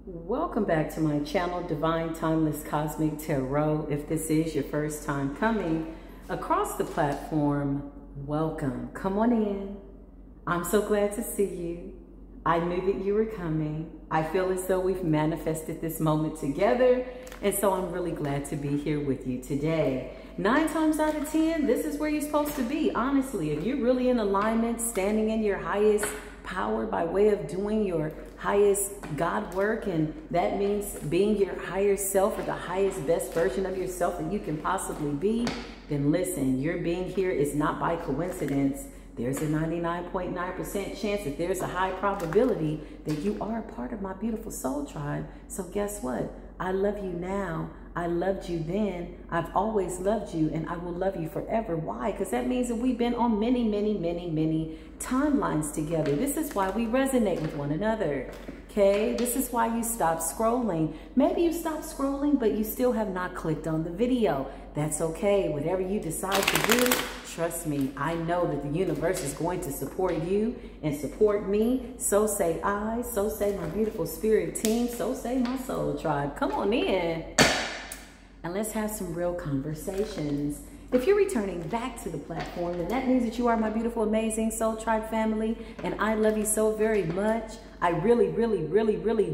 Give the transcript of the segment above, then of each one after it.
Welcome back to my channel, Divine Timeless Cosmic Tarot. If this is your first time coming across the platform, welcome. Come on in. I'm so glad to see you. I knew that you were coming. I feel as though we've manifested this moment together, and so I'm really glad to be here with you today. 9 times out of 10, this is where you're supposed to be. Honestly, if you're really in alignment, standing in your highest power by way of doing your highest God work, and that means being your higher self or the highest, best version of yourself that you can possibly be, then listen, your being here is not by coincidence. There's a 99.9% chance that there's a high probability that you are a part of my beautiful soul tribe. So guess what? I love you now. I loved you then. I've always loved you, and I will love you forever. Why? Because that means that we've been on many timelines together. This is why we resonate with one another. Okay? This is why you stop scrolling. Maybe you stop scrolling, but you still have not clicked on the video. That's okay. Whatever you decide to do, trust me, I know that the universe is going to support you and support me. So say I, so say my beautiful spirit team, so say my soul tribe. Come on in and let's have some real conversations. If you're returning back to the platform, then that means that you are my beautiful, amazing soul tribe family, and I love you so very much. I really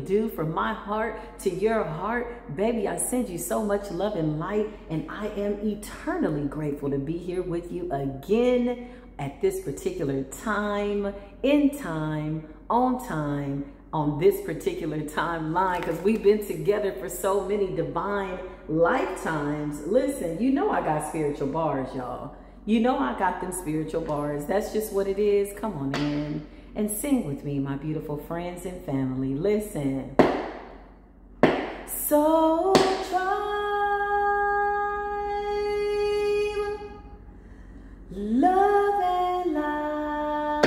do, from my heart to your heart. Baby, I send you so much love and light, and I am eternally grateful to be here with you again at this particular time, in time, on this particular timeline, because we've been together for so many divine lifetimes. Listen, you know I got spiritual bars, y'all. You know I got them spiritual bars. That's just what it is. Come on in and sing with me, my beautiful friends and family. Listen. Soul tribe, love and light.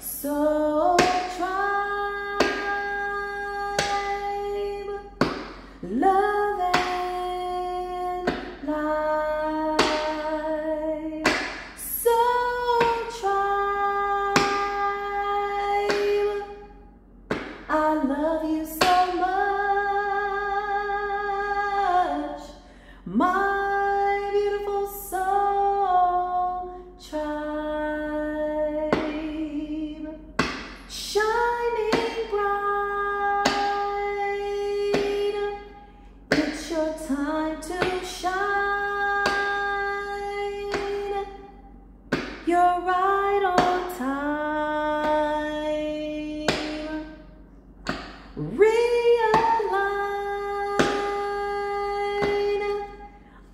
Soul tribe, love and light. Soul tribe, I love you so much, my beautiful soul tribe, shining bright. It's your time to shine. You're right on time. Realign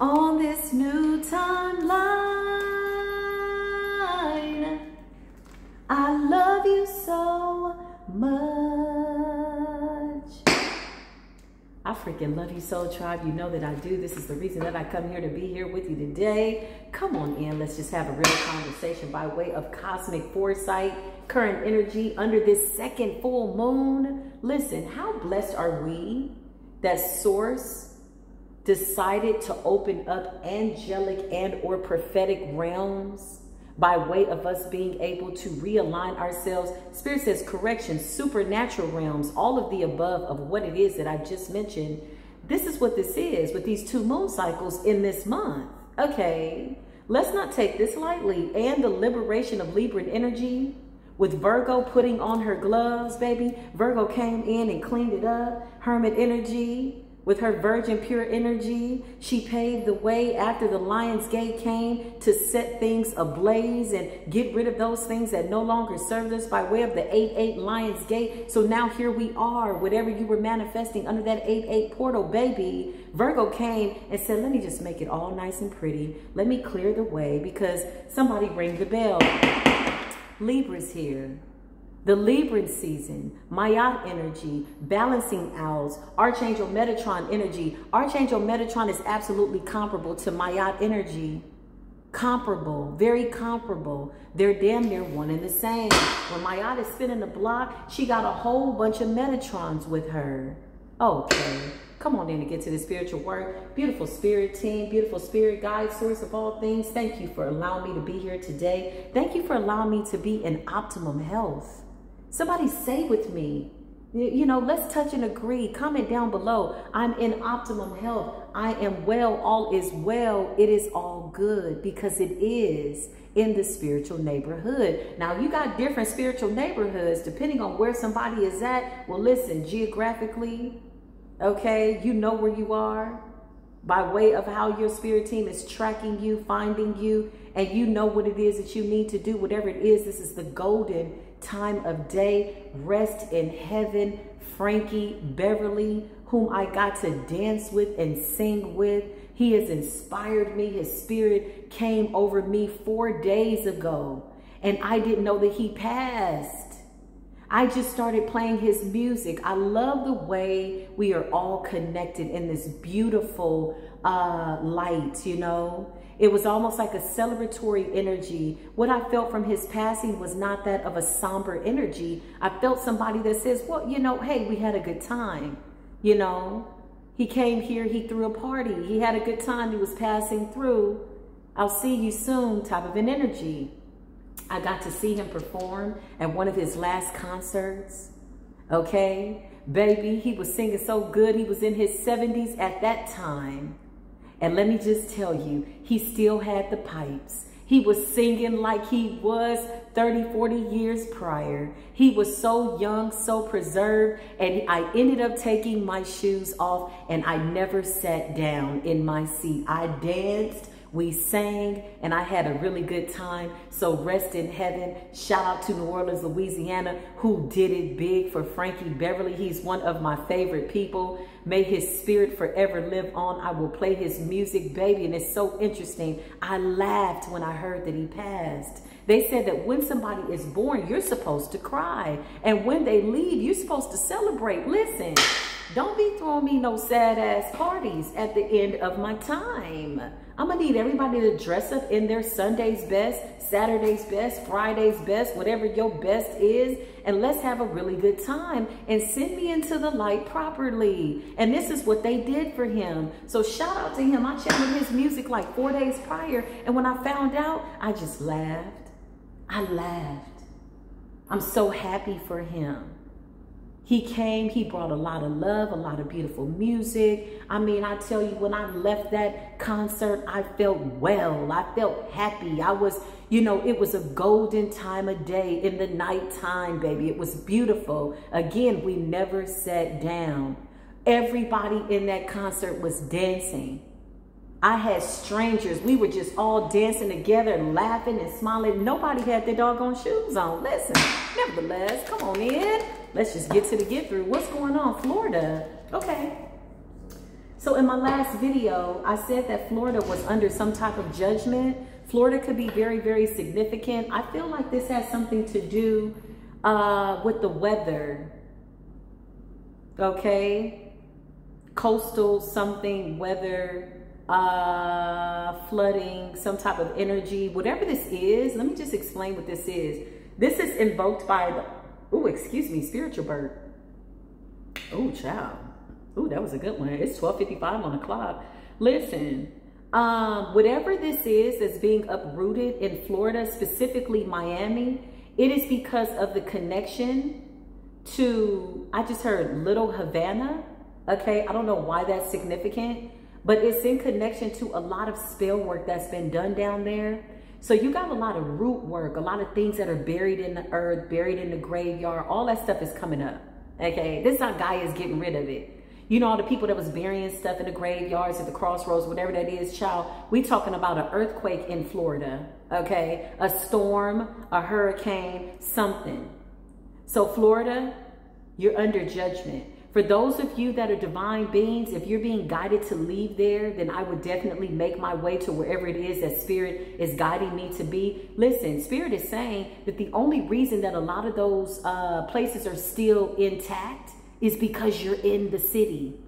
on this new timeline. I love you so much. I freaking love you, soul tribe. You know that I do. This is the reason that I come here, to be here with you today. Come on in. Let's just have a real conversation by way of cosmic foresight, current energy under this second full moon. Listen, how blessed are we that Source decided to open up angelic and or prophetic realms by way of us being able to realign ourselves. Spirit says correction, supernatural realms, all of the above of what it is that I just mentioned. This is what this is with these 2 moon cycles in this month. Okay, let's not take this lightly. And the liberation of Libran energy with Virgo putting on her gloves, baby. Virgo came in and cleaned it up. Hermit energy with her virgin pure energy. She paved the way after the Lion's Gate came to set things ablaze and get rid of those things that no longer served us by way of the 8-8 Lion's Gate. So now here we are, whatever you were manifesting under that 8-8 portal, baby. Virgo came and said, let me just make it all nice and pretty. Let me clear the way, because somebody ring the bell. Libra's here. The Libran season, Mayat energy, balancing owls, Archangel Metatron energy. Archangel Metatron is absolutely comparable to Mayat energy. Comparable, very comparable. They're damn near one and the same. When Mayat is spinning the block, she got a whole bunch of Metatrons with her. Okay, come on in and get to the spiritual work. Beautiful spirit team, beautiful spirit guide, source of all things. Thank you for allowing me to be here today. Thank you for allowing me to be in optimum health. Somebody say with me, you know, let's touch and agree. Comment down below. I'm in optimum health. I am well. All is well. It is all good, because it is in the spiritual neighborhood. Now, you got different spiritual neighborhoods depending on where somebody is at. Well, listen, geographically, okay, you know where you are by way of how your spirit team is tracking you, finding you, and you know what it is that you need to do. Whatever it is, this is the golden time of day. Rest in heaven. Frankie Beverly, whom I got to dance with and sing with, he has inspired me. His spirit came over me 4 days ago, and I didn't know that he passed. I just started playing his music. I love the way we are all connected in this beautiful light, you know. It was almost like a celebratory energy. What I felt from his passing was not that of a somber energy. I felt somebody that says, well, you know, hey, we had a good time. You know, he came here, he threw a party. He had a good time. He was passing through. I'll see you soon type of an energy. I got to see him perform at one of his last concerts. Okay, baby, he was singing so good. He was in his 70s at that time. And let me just tell you, he still had the pipes. He was singing like he was 30, 40 years prior. He was so young, so preserved. And I ended up taking my shoes off, and I never sat down in my seat. I danced, we sang, and I had a really good time. So rest in heaven. Shout out to New Orleans, Louisiana, who did it big for Frankie Beverly. He's one of my favorite people. May his spirit forever live on. I will play his music, baby. And it's so interesting. I laughed when I heard that he passed. They said that when somebody is born, you're supposed to cry. And when they leave, you're supposed to celebrate. Listen, don't be throwing me no sad ass parties at the end of my time. I'm gonna need everybody to dress up in their Sunday's best, Saturday's best, Friday's best, whatever your best is, and let's have a really good time and send me into the light properly. And this is what they did for him. So shout out to him. I checked with his music like 4 days prior, and when I found out, I just laughed. I laughed. I'm so happy for him. He came, he brought a lot of love, a lot of beautiful music. I mean, I tell you, when I left that concert, I felt well. I felt happy. I was, you know, it was a golden time of day in the nighttime, baby. It was beautiful. Again, we never sat down. Everybody in that concert was dancing. I had strangers. We were just all dancing together, laughing and smiling. Nobody had their doggone shoes on. Listen, nevertheless, come on in. Let's just get to the get through. What's going on? Florida. Okay. So in my last video, I said that Florida was under some type of judgment. Florida could be very, very significant. I feel like this has something to do with the weather. Okay. Coastal something, weather, flooding, some type of energy, whatever this is. Let me just explain what this is. This is invoked by the, oh, excuse me, spiritual bird. Oh, child. Oh, that was a good one. It's 12:55 on the clock. Listen, whatever this is that's being uprooted in Florida, specifically Miami, it is because of the connection to, I just heard Little Havana. Okay, I don't know why that's significant, but it's in connection to a lot of spell work that's been done down there. So you got a lot of root work, a lot of things that are buried in the earth, buried in the graveyard. All that stuff is coming up. Okay, this is how Gaia is getting rid of it. You know, all the people that was burying stuff in the graveyards, at the crossroads, whatever that is, child. We talking about an earthquake in Florida. Okay, a storm, a hurricane, something. So Florida, you're under judgment. For those of you that are divine beings, if you're being guided to leave there, then I would definitely make my way to wherever it is that Spirit is guiding me to be. Listen, Spirit is saying that the only reason that a lot of those places are still intact is because you're in the city.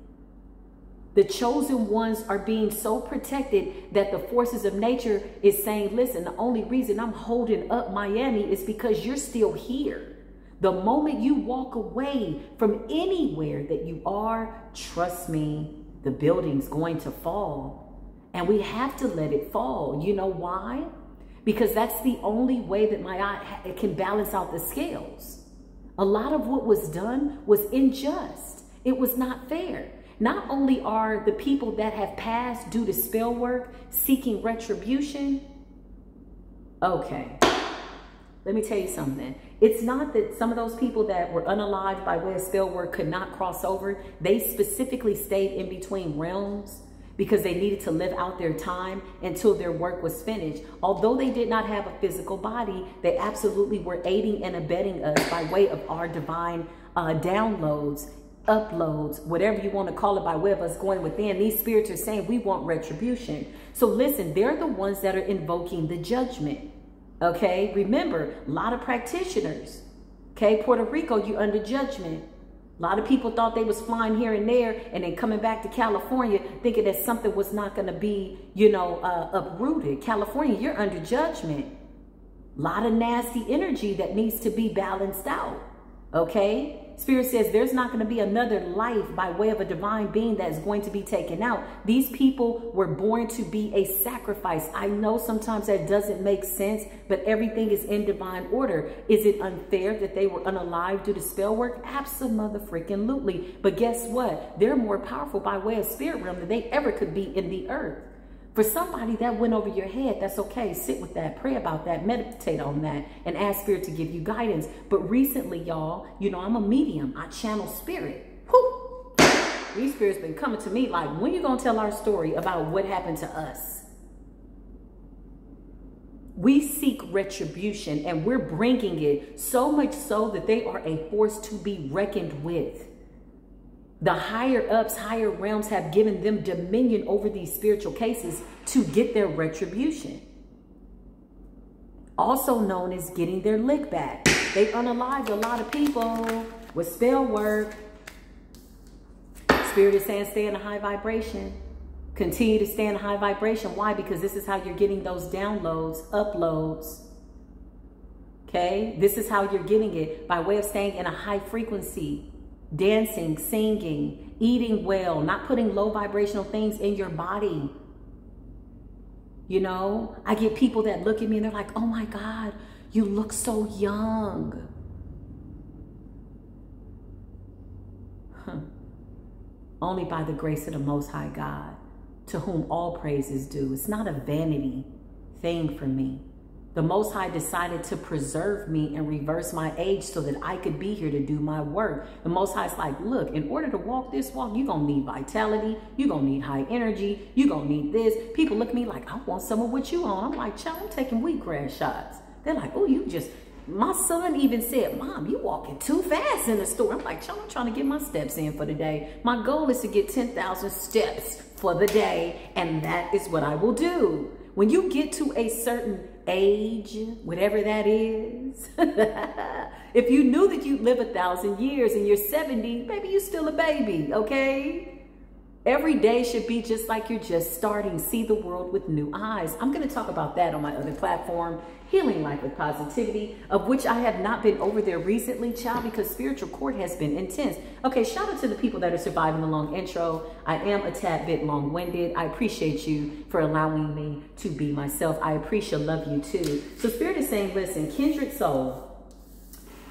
The chosen ones are being so protected that the forces of nature is saying, listen, the only reason I'm holding up Miami is because you're still here. The moment you walk away from anywhere that you are, trust me, the building's going to fall. And we have to let it fall. You know why? Because that's the only way that it can balance out the scales. A lot of what was done was unjust. It was not fair. Not only are the people that have passed due to spell work seeking retribution. Okay, let me tell you something. It's not that some of those people that were unalived by way of spell work could not cross over. They specifically stayed in between realms because they needed to live out their time until their work was finished. Although they did not have a physical body, they absolutely were aiding and abetting us by way of our divine downloads, uploads, whatever you want to call it, by way of us going within. These spirits are saying we want retribution. So listen, they're the ones that are invoking the judgment. Okay, remember, a lot of practitioners. Okay, Puerto Rico, you under judgment. A lot of people thought they was flying here and there and then coming back to California thinking that something was not going to be, you know, uprooted. California, you're under judgment. A lot of nasty energy that needs to be balanced out. Okay, Spirit says there's not going to be another life by way of a divine being that is going to be taken out. These people were born to be a sacrifice. I know sometimes that doesn't make sense, but everything is in divine order. Is it unfair that they were unalive due to spell work? Absolutely. But guess what? They're more powerful by way of spirit realm than they ever could be in the earth. For somebody that went over your head, that's okay. Sit with that, pray about that, meditate on that, and ask Spirit to give you guidance. But recently, y'all, you know, I'm a medium. I channel spirit. Whew. These spirits been coming to me like, when you gonna tell our story about what happened to us? We seek retribution, and we're bringing it so much so that they are a force to be reckoned with. The higher ups, higher realms have given them dominion over these spiritual cases to get their retribution. Also known as getting their lick back. They unalived a lot of people with spell work. Spirit is saying stay in a high vibration. Continue to stay in a high vibration. Why? Because this is how you're getting those downloads, uploads. Okay? This is how you're getting it by way of staying in a high frequency. Dancing, singing, eating well, not putting low vibrational things in your body. You know, I get people that look at me and they're like, oh my God, you look so young. Only by the grace of the Most High God, to whom all praise is due. It's not a vanity thing for me. The Most High decided to preserve me and reverse my age so that I could be here to do my work. The Most High's like, look, in order to walk this walk, you're going to need vitality. You're going to need high energy. You're going to need this. People look at me like, I want some of what you on. I'm like, child, I'm taking wheatgrass shots. They're like, oh, you just, my son even said, Mom, you walking too fast in the store. I'm like, child, I'm trying to get my steps in for the day. My goal is to get 10,000 steps for the day. And that is what I will do. When you get to a certain age, whatever that is, if you knew that you'd live 1,000 years and you're 70, maybe you're still a baby, okay? Every day should be just like you're just starting. See the world with new eyes. I'm going to talk about that on my other platform, Healing Life with Positivity, of which I have not been over there recently, child, because spiritual court has been intense. Okay, shout out to the people that are surviving the long intro. I am a tad bit long-winded. I appreciate you for allowing me to be myself. I appreciate, love you too. So Spirit is saying, listen, kindred soul,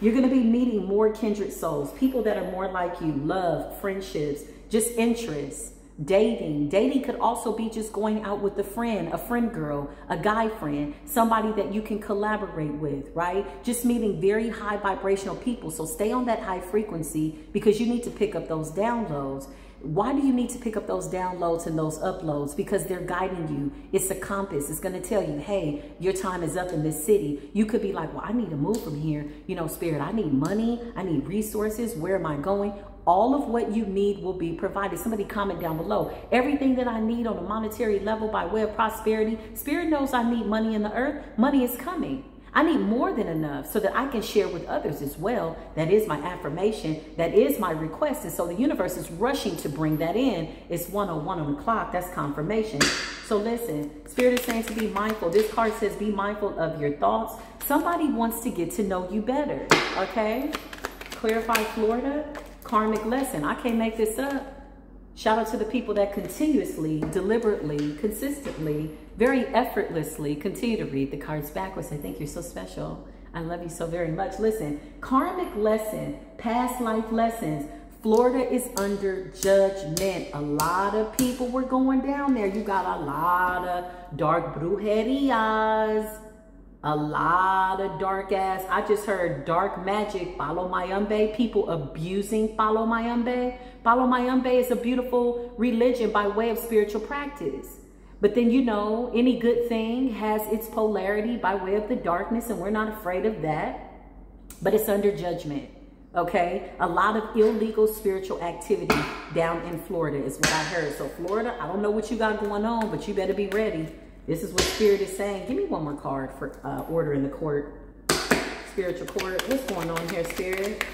you're going to be meeting more kindred souls, people that are more like you, love, friendships, just interests, dating. Dating could also be just going out with a friend girl, a guy friend, somebody that you can collaborate with, right? Just meeting very high vibrational people. So stay on that high frequency because you need to pick up those downloads. Why do you need to pick up those downloads and those uploads? Because they're guiding you. It's a compass. It's going to tell you, hey, your time is up in this city. You could be like, well, I need to move from here. You know, Spirit, I need money. I need resources. Where am I going? All of what you need will be provided. Somebody comment down below. Everything that I need on a monetary level by way of prosperity, Spirit knows I need money in the earth. Money is coming. I need more than enough so that I can share with others as well. That is my affirmation. That is my request. And so the universe is rushing to bring that in. It's 1:01 on the clock. That's confirmation. So listen, Spirit is saying to be mindful. This card says be mindful of your thoughts. Somebody wants to get to know you better. Okay? Clarify Florida. Karmic lesson. I can't make this up. Shout out to the people that continuously, deliberately, consistently, very effortlessly continue to read the cards backwards. I think you're so special. I love you so very much. Listen, karmic lesson, past life lessons. Florida is under judgment. A lot of people were going down there. You got a lot of dark brujerias. A lot of dark ass. I just heard dark magic, Palo Mayombe, people abusing Palo Mayombe. Palo Mayombe is a beautiful religion by way of spiritual practice. But then, you know, any good thing has its polarity by way of the darkness, and we're not afraid of that. But it's under judgment, okay? A lot of illegal spiritual activity down in Florida is what I heard. So Florida, I don't know what you got going on, but you better be ready. This is what Spirit is saying. Give me one more card for order in the court. Spiritual court. What's going on here, Spirit?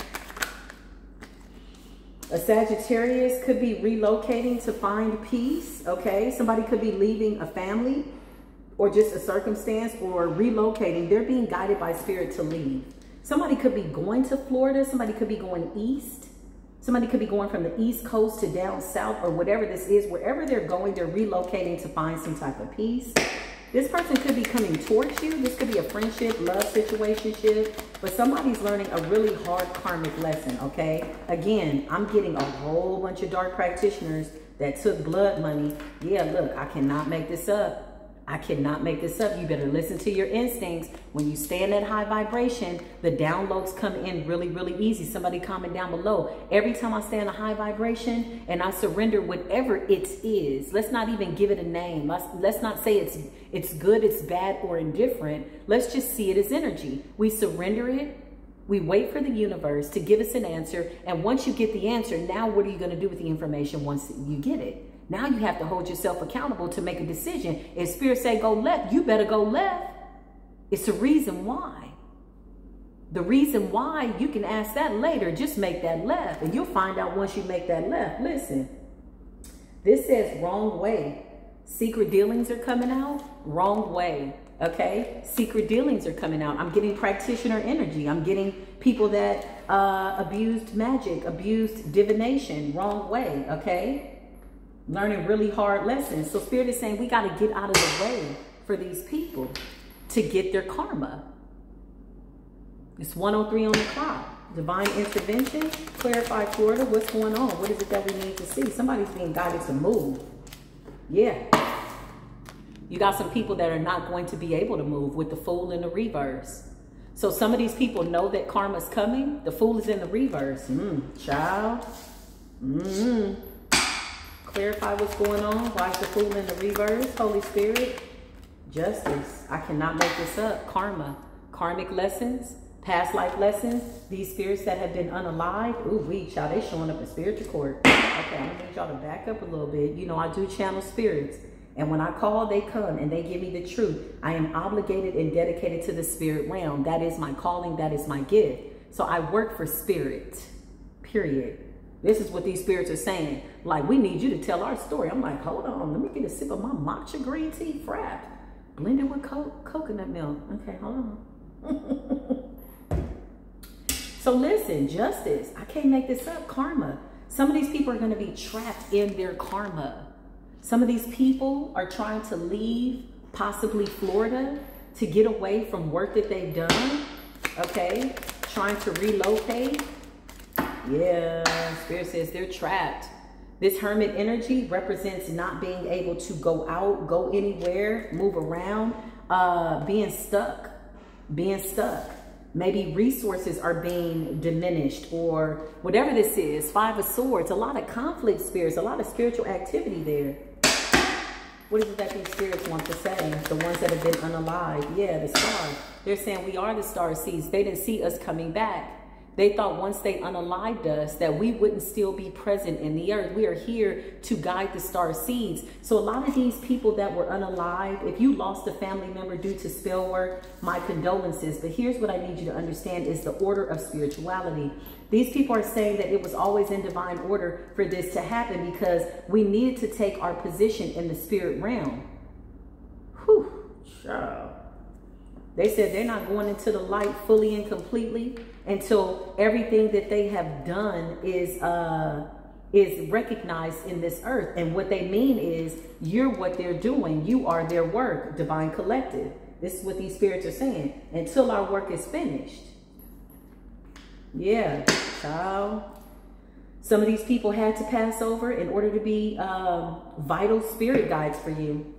A Sagittarius could be relocating to find peace, okay? Somebody could be leaving a family or just a circumstance or relocating. They're being guided by Spirit to leave. Somebody could be going to Florida. Somebody could be going east. Somebody could be going from the East Coast to down south or whatever this is. Wherever they're going, they're relocating to find some type of peace. This person could be coming towards you. This could be a friendship, love situationship, but somebody's learning a really hard karmic lesson, okay? Again, I'm getting a whole bunch of dark practitioners that took blood money. Yeah, look, I cannot make this up. I cannot make this up. You better listen to your instincts. When you stay in that high vibration, the downloads come in really, really easy. Somebody comment down below. Every time I stay in a high vibration and I surrender whatever it is, let's not even give it a name. Let's not say it's good, it's bad, or indifferent. Let's just see it as energy. We surrender it. We wait for the universe to give us an answer. And once you get the answer, now what are you going to do with the information once you get it? Now you have to hold yourself accountable to make a decision. If Spirit say go left, you better go left. It's a reason why. The reason why, you can ask that later. Just make that left. And you'll find out once you make that left. Listen, this says wrong way. Secret dealings are coming out. Wrong way. Okay? Secret dealings are coming out. I'm getting practitioner energy. I'm getting people that abused magic, abused divination. Wrong way. Okay? Learning really hard lessons. So Spirit is saying we got to get out of the way for these people to get their karma. It's 1:03 on the clock. Divine intervention. Clarify Florida. What's going on? What is it that we need to see? Somebody's being guided to move. Yeah. You got some people that are not going to be able to move with the Fool in the reverse. So some of these people know that karma's coming. The Fool is in the reverse. Child. Clarify what's going on. Why is the Fool in the reverse? Holy Spirit. Justice. I cannot make this up. Karma. Karmic lessons. Past life lessons. These spirits that have been unalived. Ooh, child, they showing up in spiritual court. Okay, I'm going to need y'all to back up a little bit. You know, I do channel spirits. And when I call, they come and they give me the truth. I am obligated and dedicated to the spirit realm. That is my calling. That is my gift. So I work for spirit. Period. This is what these spirits are saying. Like, we need you to tell our story. I'm like, hold on. Let me get a sip of my matcha green tea frap. Blended with coconut milk. Okay, hold on. So listen, justice. I can't make this up. Karma. Some of these people are going to be trapped in their karma. Some of these people are trying to leave possibly Florida to get away from work that they've done. Okay. Trying to relocate. Yeah, Spirit says they're trapped. This hermit energy represents not being able to go out, go anywhere, move around, being stuck. Maybe resources are being diminished or whatever this is. 5 of Swords, a lot of conflict spirits, a lot of spiritual activity there. What is it that these spirits want to say? The ones that have been unalived. Yeah, the star. They're saying we are the star seeds. They didn't see us coming back. They thought once they unalived us that we wouldn't still be present in the earth. We are here to guide the star seeds. So a lot of these people that were unalived, if you lost a family member due to spell work, my condolences. But here's what I need you to understand is the order of spirituality. These people are saying that it was always in divine order for this to happen because we needed to take our position in the spirit realm. Whew, child. They said they're not going into the light fully and completely until everything that they have done is recognized in this earth. And what they mean is you're what they're doing. You are their work, divine collective. This is what these spirits are saying. Until our work is finished. Yeah, child. Some of these people had to pass over in order to be vital spirit guides for you.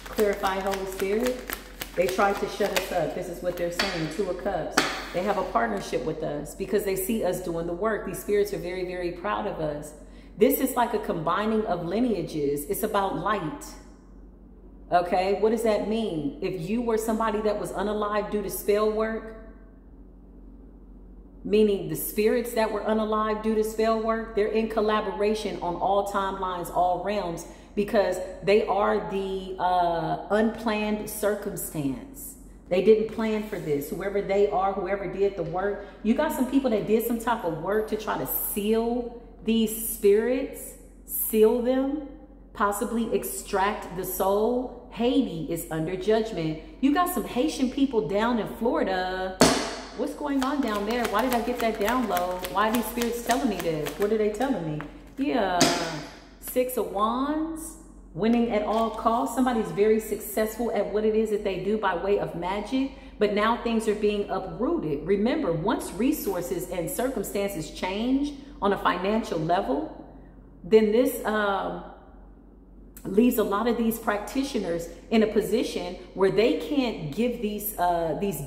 Clarify, Holy Spirit. They tried to shut us up. This is what they're saying. Two of Cups. They have a partnership with us because they see us doing the work. These spirits are very, very proud of us. This is like a combining of lineages. It's about light. Okay, what does that mean? If you were somebody that was unalive due to spell work, meaning the spirits that were unalive due to spell work, they're in collaboration on all timelines, all realms, because they are the unplanned circumstance. They didn't plan for this. Whoever they are, whoever did the work, you got some people that did some type of work to try to seal these spirits, seal them, possibly extract the soul. Haiti is under judgment. You got some Haitian people down in Florida. What's going on down there? Why did I get that download? Why are these spirits telling me this? What are they telling me? Yeah, 6 of Wands, winning at all costs. Somebody's very successful at what it is that they do by way of magic, but now things are being uprooted. Remember, once resources and circumstances change on a financial level, then this leaves a lot of these practitioners in a position where they can't give these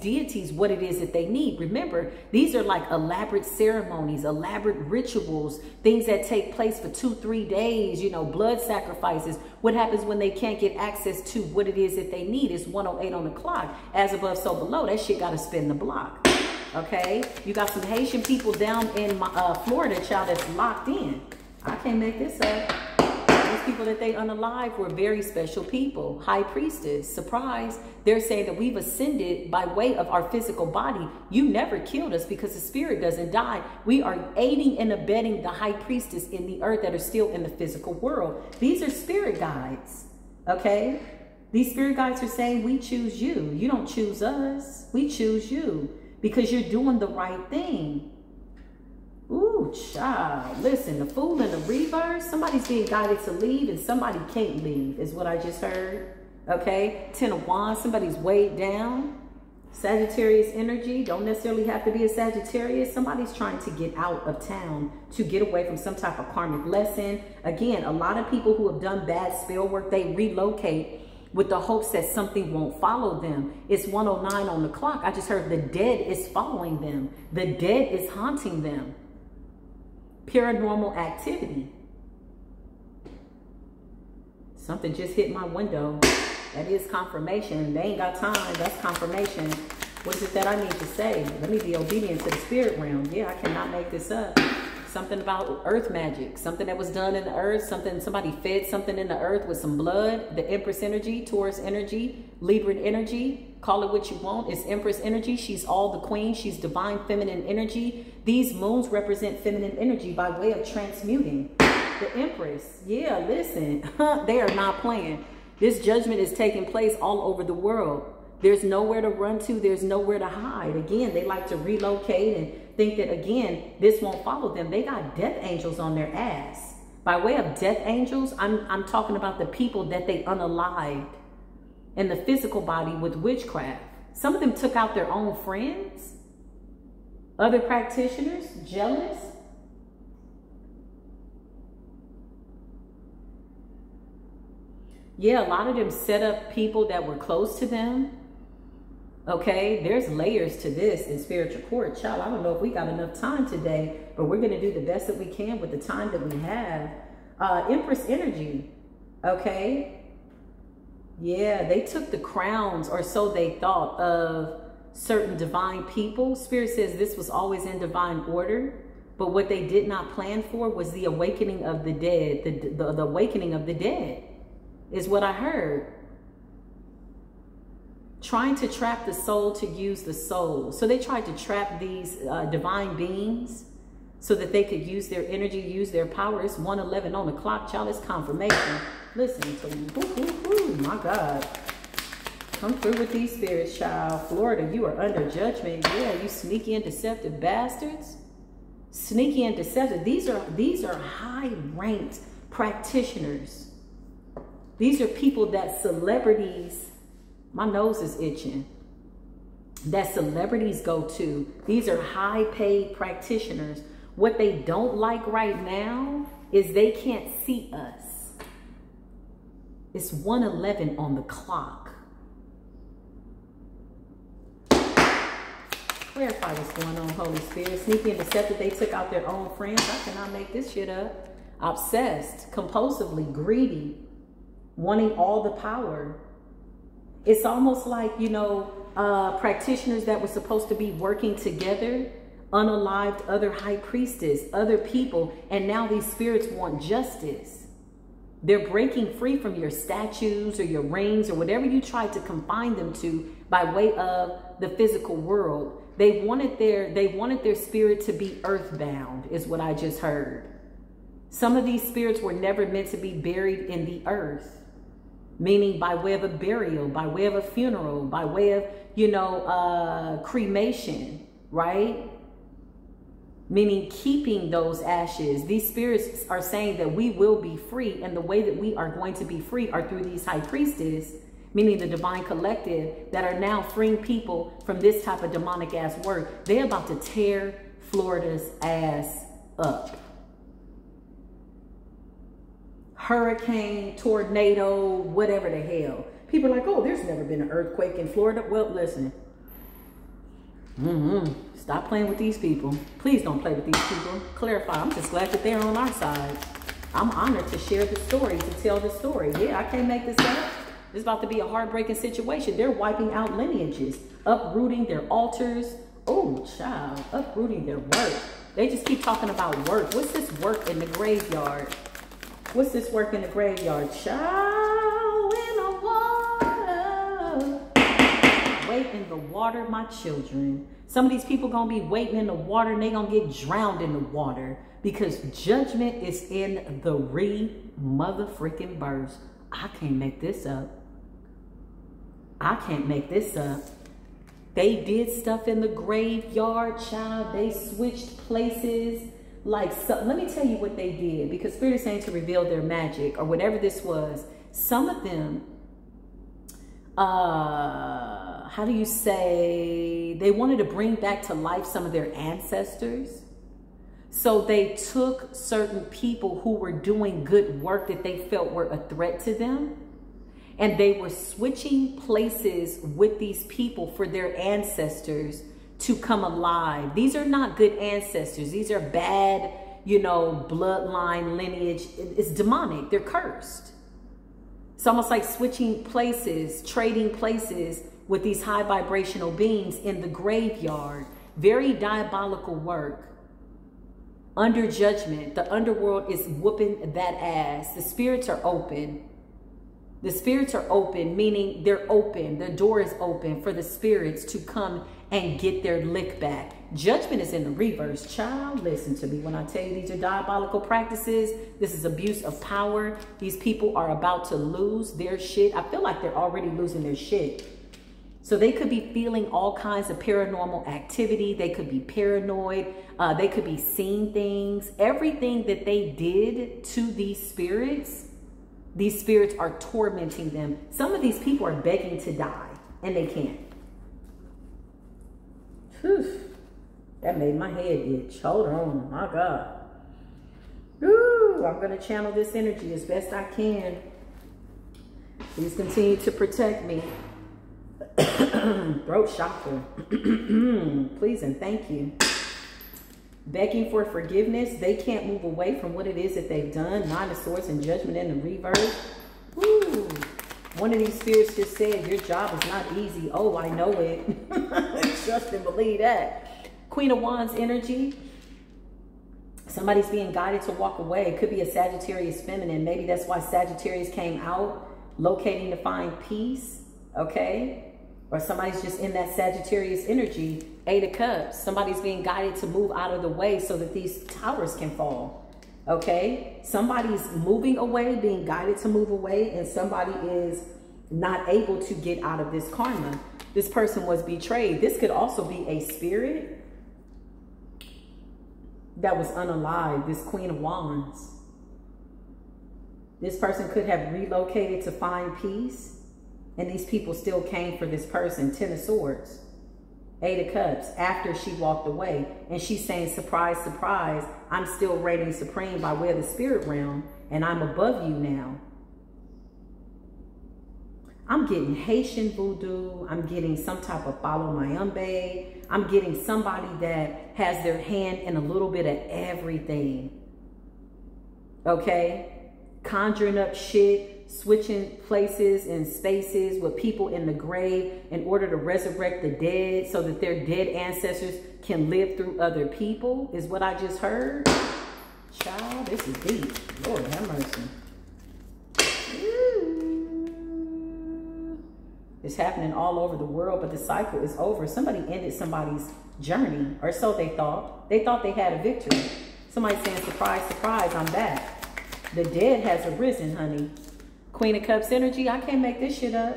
deities what it is that they need. Remember, these are like elaborate ceremonies, elaborate rituals, things that take place for 2-3 days, you know, blood sacrifices. What happens when they can't get access to what it is that they need? It's 1:08 on the clock. As above, so below. That shit got to spin the block. Okay? You got some Haitian people down in Florida, child, that's locked in. I can't make this up. These people that they unalive were very special people. High priestess, surprise. They're saying that we've ascended by way of our physical body. You never killed us because the spirit doesn't die. We are aiding and abetting the high priestess in the earth that are still in the physical world. These are spirit guides, okay? These spirit guides are saying, we choose you. You don't choose us. We choose you because you're doing the right thing. Ooh, child. Listen, the Fool in the reverse. Somebody's being guided to leave and somebody can't leave is what I just heard. Okay. 10 of Wands. Somebody's weighed down. Sagittarius energy. Don't necessarily have to be a Sagittarius. Somebody's trying to get out of town to get away from some type of karmic lesson. Again, a lot of people who have done bad spell work, they relocate with the hopes that something won't follow them. It's 1:09 on the clock. I just heard the dead is following them. The dead is haunting them. Paranormal activity. Something just hit my window. That is confirmation. They ain't got time. That's confirmation. What is it that I need to say? Let me be obedient to the spirit realm. Yeah, I cannot make this up. Something about earth magic. Something that was done in the earth. Somebody fed something in the earth with some blood. The Empress energy, Taurus energy, Libran energy. Call it what you want. It's Empress energy. She's all the queen. She's divine feminine energy. These moons represent feminine energy by way of transmuting. The Empress. Yeah, listen. They are not playing. This judgment is taking place all over the world. There's nowhere to run to. There's nowhere to hide. Again, they like to relocate and think that, again, this won't follow them. They got death angels on their ass. By way of death angels, I'm talking about the people that they unalived in the physical body with witchcraft. Some of them took out their own friends. Other practitioners, jealous. Yeah, a lot of them set up people that were close to them. Okay, there's layers to this in spiritual court. Child, I don't know if we got enough time today, but we're going to do the best that we can with the time that we have. Empress energy. Okay. Yeah, they took the crowns, or so they thought, of certain divine people. Spirit says this was always in divine order, but what they did not plan for was the awakening of the dead. The awakening of the dead is what I heard. Trying to trap the soul to use the soul. So they tried to trap these divine beings so that they could use their energy, use their power. It's 1:11 on the clock, child. It's confirmation. Listen to me. My God. Come through with these spirits, child. Florida, you are under judgment. Yeah, you sneaky and deceptive bastards. Sneaky and deceptive. These are high-ranked practitioners. These are people that celebrities My nose is itching. That celebrities go to. These are high paid practitioners. What they don't like right now is they can't see us. It's 1:11 on the clock. Clarify what's going on, Holy Spirit. Sneaky and deceptive, they took out their own friends. I cannot make this shit up. Obsessed, compulsively, greedy, wanting all the power. It's almost like, you know, practitioners that were supposed to be working together, unalived other high priestess, other people, and now these spirits want justice. They're breaking free from your statues or your rings or whatever you tried to confine them to by way of the physical world. They wanted their spirit to be earthbound, is what I just heard. Some of these spirits were never meant to be buried in the earth, meaning by way of a burial, by way of a funeral, by way of, you know, cremation, right? Meaning keeping those ashes. These spirits are saying that we will be free, and the way that we are going to be free are through these high priestesses, meaning the divine collective, that are now freeing people from this type of demonic ass work. They're about to tear Florida's ass up. Hurricane, tornado, whatever the hell. People are like, oh, there's never been an earthquake in Florida. Well, listen. Stop playing with these people. Please don't play with these people. Clarify. I'm just glad that they're on our side. I'm honored to share the story, to tell the story. Yeah, I can't make this up. It's about to be a heartbreaking situation. They're wiping out lineages, uprooting their altars. Oh, child, uprooting their work. They just keep talking about work. What's this work in the graveyard? What's this work in the graveyard? Child in the water. Wait in the water, my children. Some of these people gonna be waiting in the water and they gonna get drowned in the water because judgment is in the motherfucking verse. I can't make this up. I can't make this up. They did stuff in the graveyard, child. They switched places. Like, so, let me tell you what they did, because Spirit is saying to reveal their magic or whatever this was. Some of them, how do you say, they wanted to bring back to life some of their ancestors. So they took certain people who were doing good work that they felt were a threat to them, and they were switching places with these people for their ancestors to come alive. These are not good ancestors. These are bad, you know, bloodline, lineage. It's demonic. They're cursed. It's almost like switching places, trading places with these high vibrational beings in the graveyard. Very diabolical work. Under judgment. The underworld is whooping that ass. The spirits are open. The spirits are open, meaning they're open. The door is open for the spirits to come and get their lick back. Judgment is in the reverse. Child, listen to me when I tell you these are diabolical practices. This is abuse of power. These people are about to lose their shit. I feel like they're already losing their shit. So they could be feeling all kinds of paranormal activity. They could be paranoid. They could be seeing things. Everything that they did to these spirits are tormenting them. Some of these people are begging to die, and they can't. Whew. That made my head itch. Hold on. My God. Woo. I'm going to channel this energy as best I can. Please continue to protect me. Throat chakra. Please and thank you. Begging for forgiveness. They can't move away from what it is that they've done. Nine of Swords and Judgment in the reverse. Woo. One of these spirits just said, your job is not easy. Oh, I know it. Trust and believe that. Queen of Wands energy. Somebody's being guided to walk away. It could be a Sagittarius feminine. Maybe that's why Sagittarius came out. Locating to find peace. Okay. Or somebody's just in that Sagittarius energy. Eight of Cups. Somebody's being guided to move out of the way so that these towers can fall. Okay. Somebody's moving away, being guided to move away, and somebody is not able to get out of this karma. This person was betrayed. This could also be a spirit that was unalived. This Queen of Wands. This person could have relocated to find peace. And these people still came for this person. 10 of Swords, 8 of Cups, after she walked away. And she's saying, surprise, surprise, I'm still reigning supreme by way of the spirit realm, and I'm above you now. I'm getting Haitian voodoo. I'm getting some type of follow mayambe. I'm getting somebody that has their hand in a little bit of everything. Okay? Conjuring up shit, switching places and spaces with people in the grave in order to resurrect the dead so that their dead ancestors can live through other people is what I just heard. Child, this is deep. Lord have mercy. It's happening all over the world, but the cycle is over. Somebody ended somebody's journey, or so they thought. They thought they had a victory. Somebody saying, surprise, surprise, I'm back. The dead has arisen, honey. Queen of Cups energy, I can't make this shit up.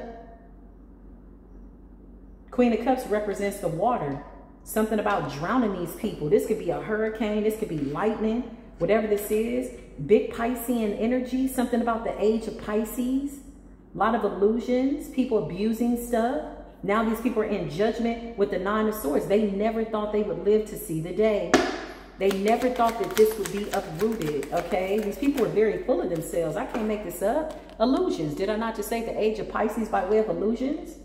Queen of Cups represents the water. Something about drowning these people. This could be a hurricane. This could be lightning. Whatever this is. Big Piscean energy. Something about the age of Pisces. A lot of illusions, people abusing stuff. Now these people are in judgment with the 9 of Swords. They never thought they would live to see the day. They never thought that this would be uprooted, okay? These people are very full of themselves. I can't make this up. Illusions. Did I not just say the age of Pisces by way of illusions?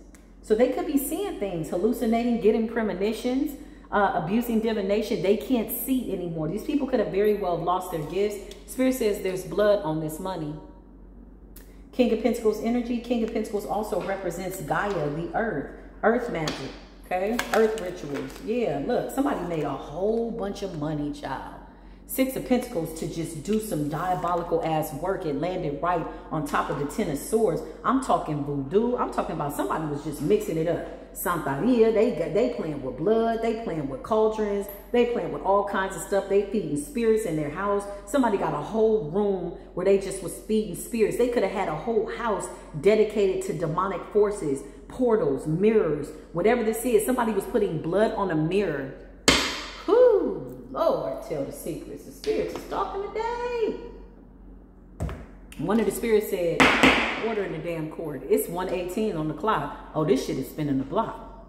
So they could be seeing things, hallucinating, getting premonitions, abusing divination. They can't see anymore. These people could have very well lost their gifts. Spirit says there's blood on this money. King of Pentacles energy. King of Pentacles also represents Gaia, the earth magic, okay? Earth rituals. Yeah, look, somebody made a whole bunch of money, child. 6 of Pentacles to just do some diabolical ass work. It landed right on top of the 10 of Swords. I'm talking voodoo. I'm talking about somebody was just mixing it up. Santeria, they playing with blood. They playing with cauldrons. They playing with all kinds of stuff. They feeding spirits in their house. Somebody got a whole room where they just was feeding spirits. They could have had a whole house dedicated to demonic forces, portals, mirrors, whatever this is. Somebody was putting blood on a mirror. Whoo, Lord, tell the secrets. The spirits is talking today. One of the spirits said, order in the damn court. It's 1:18 on the clock. Oh, this shit is spinning the block.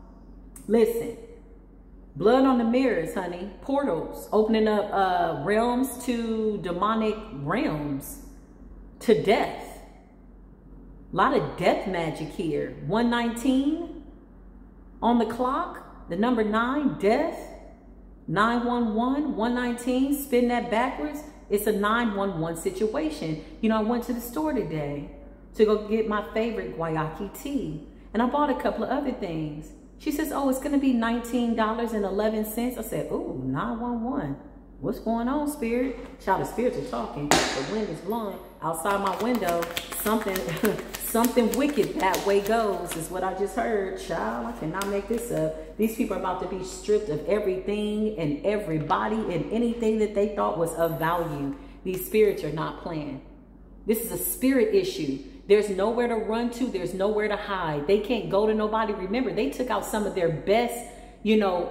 Listen, blood on the mirrors, honey. Portals, opening up realms to demonic realms, to death. A lot of death magic here. 119 on the clock. The number 9, death. 911, 119, spin that backwards. It's a 911 situation. You know, I went to the store today to go get my favorite guayaki tea. And I bought a couple of other things. She says, oh, it's going to be $19.11. I said, ooh, 911. What's going on, spirit? Child, the spirits are talking. The wind is blowing outside my window. Something wicked that way goes is what I just heard. Child, I cannot make this up. These people are about to be stripped of everything and everybody and anything that they thought was of value. These spirits are not playing. This is a spirit issue. There's nowhere to run to. There's nowhere to hide. They can't go to nobody. Remember, they took out some of their best, you know,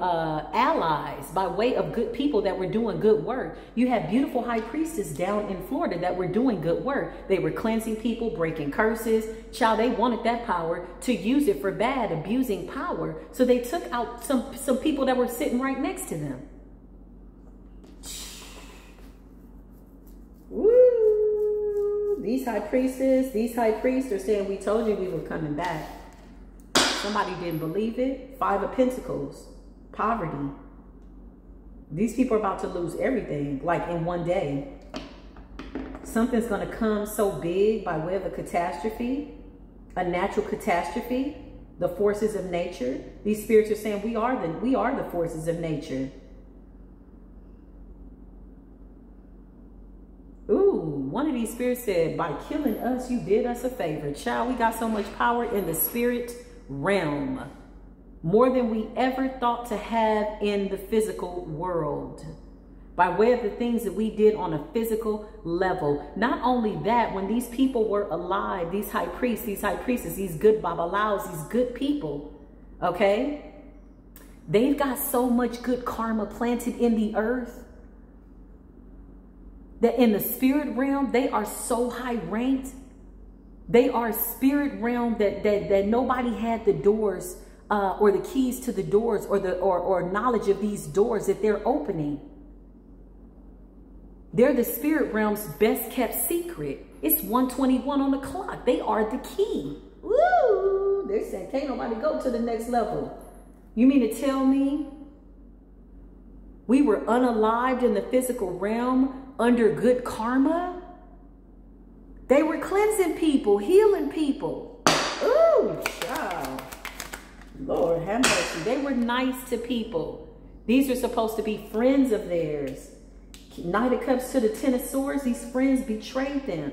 allies by way of good people that were doing good work. You had beautiful high priestess down in Florida that were doing good work. They were cleansing people, breaking curses. Child, they wanted that power to use it for bad, abusing power. So they took out some people that were sitting right next to them. Woo! These high priests are saying, we told you we were coming back. Somebody didn't believe it. 5 of Pentacles, poverty. These people are about to lose everything, like in one day. Something's going to come so big by way of a catastrophe, a natural catastrophe, the forces of nature. These spirits are saying we are the forces of nature. Ooh, one of these spirits said, by killing us, you did us a favor. Child, we got so much power in the spirit realm, more than we ever thought to have in the physical world, by way of the things that we did on a physical level. Not only that, when these people were alive, these high priests, these high priestesses, these good babalaos, these good people, okay, they've got so much good karma planted in the earth that in the spirit realm, they are so high ranked They are spirit realm that nobody had the doors or the keys to the doors or knowledge of these doors that they're opening. They're the spirit realm's best kept secret. It's 1:21 on the clock. They are the key. Woo! They're saying, can't nobody go to the next level. You mean to tell me we were unalived in the physical realm under good karma? They were cleansing people, healing people. Ooh, child. Lord have mercy. They were nice to people. These are supposed to be friends of theirs. Knight of Cups to the Ten of Swords. These friends betrayed them.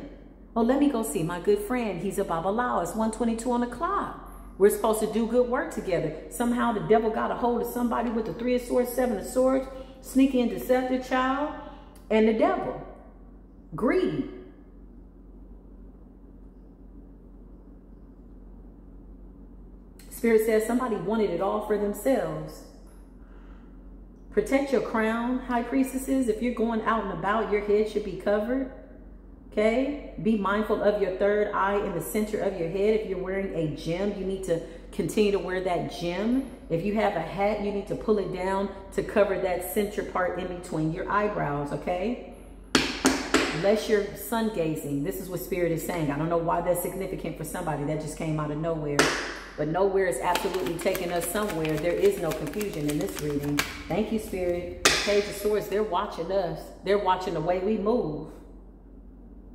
Oh, let me go see my good friend. He's a Babalao. It's 1:22 on the clock. We're supposed to do good work together. Somehow the devil got a hold of somebody with the 3 of Swords, 7 of Swords, sneaky and deceptive child, and the devil. Greed. Spirit says somebody wanted it all for themselves. Protect your crown, high priestesses. If you're going out and about, your head should be covered. Okay? Be mindful of your third eye in the center of your head. If you're wearing a gem, you need to continue to wear that gem. If you have a hat, you need to pull it down to cover that center part in between your eyebrows. Okay? Unless you're sun gazing. This is what Spirit is saying. I don't know why that's significant for somebody. That just came out of nowhere. But nowhere is absolutely taking us somewhere. There is no confusion in this reading. Thank you, Spirit. Page of Swords, they're watching us. They're watching the way we move.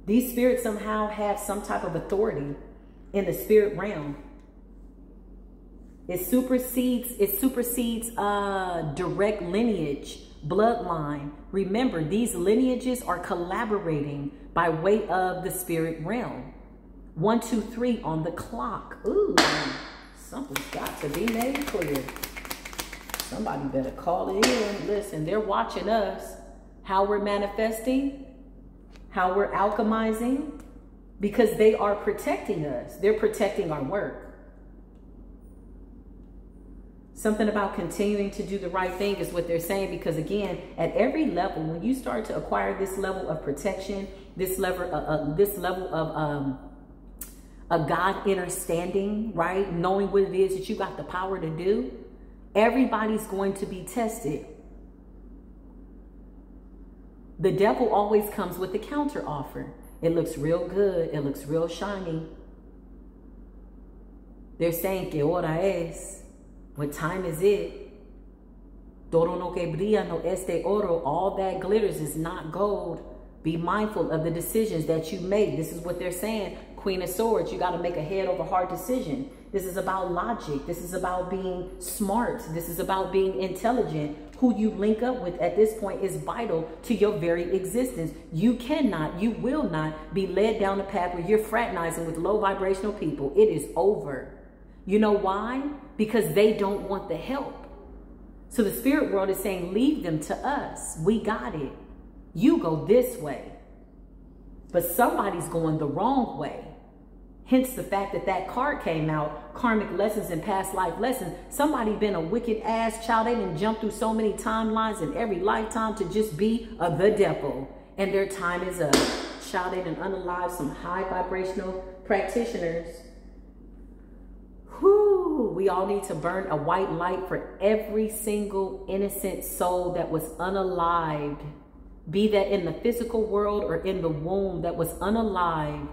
These spirits somehow have some type of authority in the spirit realm. It supersedes direct lineage, bloodline. Remember, these lineages are collaborating by way of the spirit realm. 1, 2, 3 on the clock. Ooh, something's got to be made clear. Somebody better call it in. Listen, they're watching us, how we're manifesting, how we're alchemizing, because they are protecting us. They're protecting our work. Something about continuing to do the right thing is what they're saying, because again, at every level, when you start to acquire this level of protection, this level of a God understanding, right? Knowing what it is that you got the power to do, everybody's going to be tested. The devil always comes with a counter offer. It looks real good. It looks real shiny. They're saying, ¿Qué hora es? What time is it? Todo no que brilla no es de oro. All that glitters is not gold. Be mindful of the decisions that you make. This is what they're saying. Queen of Swords, you got to make a head over heart decision. This is about logic. This is about being smart. This is about being intelligent. Who you link up with at this point is vital to your very existence. You cannot, you will not be led down a path where you're fraternizing with low vibrational people. It is over. You know why? Because they don't want the help. So the spirit world is saying, leave them to us. We got it. You go this way. But somebody's going the wrong way. Hence the fact that that card came out, karmic lessons and past life lessons. Somebody been a wicked ass child. They didn't jump through so many timelines in every lifetime to just be the devil. And their time is up. Child, they done unalive some high vibrational practitioners. Whew, we all need to burn a white light for every single innocent soul that was unalived. Be that in the physical world or in the womb, that was unalived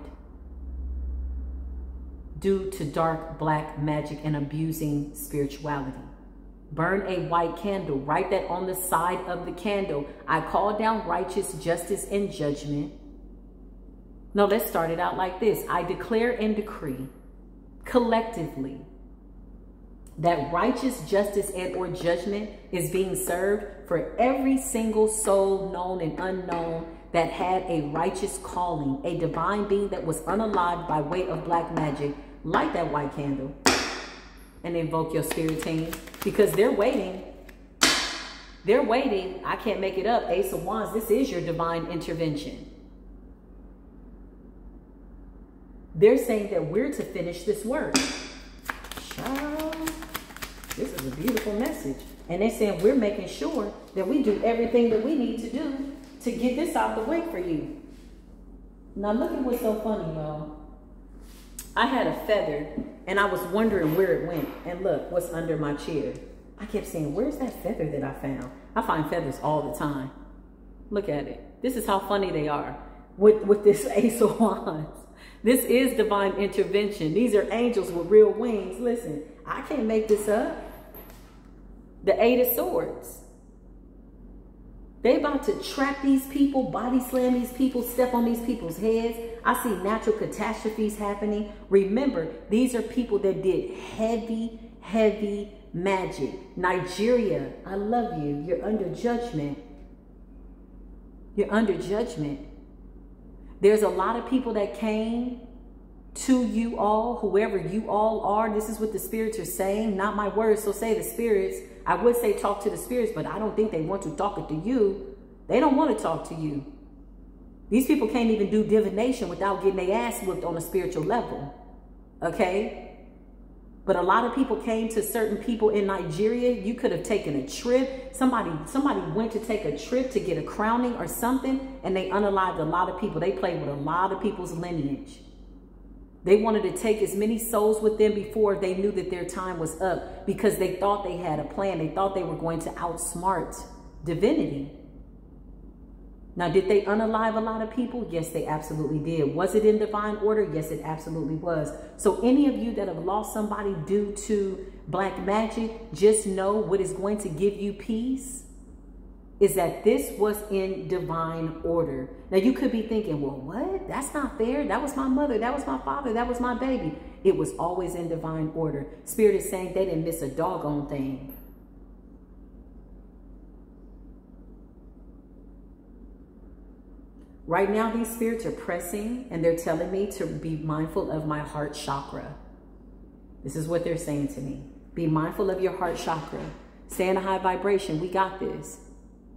due to dark black magic and abusing spirituality. Burn a white candle. Write that on the side of the candle. I call down righteous justice and judgment. No, let's start it out like this. I declare and decree collectively that righteous justice and or judgment is being served for every single soul, known and unknown, that had a righteous calling, a divine being that was unalived by way of black magic. Light that white candle and invoke your spirit team, because they're waiting. They're waiting. I can't make it up. Ace of Wands, this is your divine intervention. They're saying that we're to finish this work. Child, this is a beautiful message. And they're saying we're making sure that we do everything that we need to do to get this out the way for you. Now look at what's so funny, y'all. I had a feather and I was wondering where it went. And look, what's under my chair. I kept saying, where's that feather that I found? I find feathers all the time. Look at it. This is how funny they are with this Ace of Wands. This is divine intervention. These are angels with real wings. Listen, I can't make this up. The Eight of Swords. They about to trap these people, body slam these people, step on these people's heads. I see natural catastrophes happening. Remember, these are people that did heavy, heavy magic. Nigeria, I love you. You're under judgment. You're under judgment. There's a lot of people that came to you all, whoever you all are. This is what the spirits are saying, not my words. So say the spirits. I would say talk to the spirits, but I don't think they want to talk it to you. They don't want to talk to you. These people can't even do divination without getting their ass whipped on a spiritual level. Okay? But a lot of people came to certain people in Nigeria. You could have taken a trip. Somebody went to take a trip to get a crowning or something, and they unalived a lot of people. They played with a lot of people's lineage. They wanted to take as many souls with them before they knew that their time was up, because they thought they had a plan. They thought they were going to outsmart divinity. Now, did they unalive a lot of people? Yes, they absolutely did. Was it in divine order? Yes, it absolutely was. So any of you that have lost somebody due to black magic, just know what is going to give you peace is that this was in divine order. Now, you could be thinking, well, what? That's not fair. That was my mother. That was my father. That was my baby. It was always in divine order. Spirit is saying they didn't miss a doggone thing. Right now, these spirits are pressing and they're telling me to be mindful of my heart chakra. This is what they're saying to me. Be mindful of your heart chakra. Stay in a high vibration. We got this.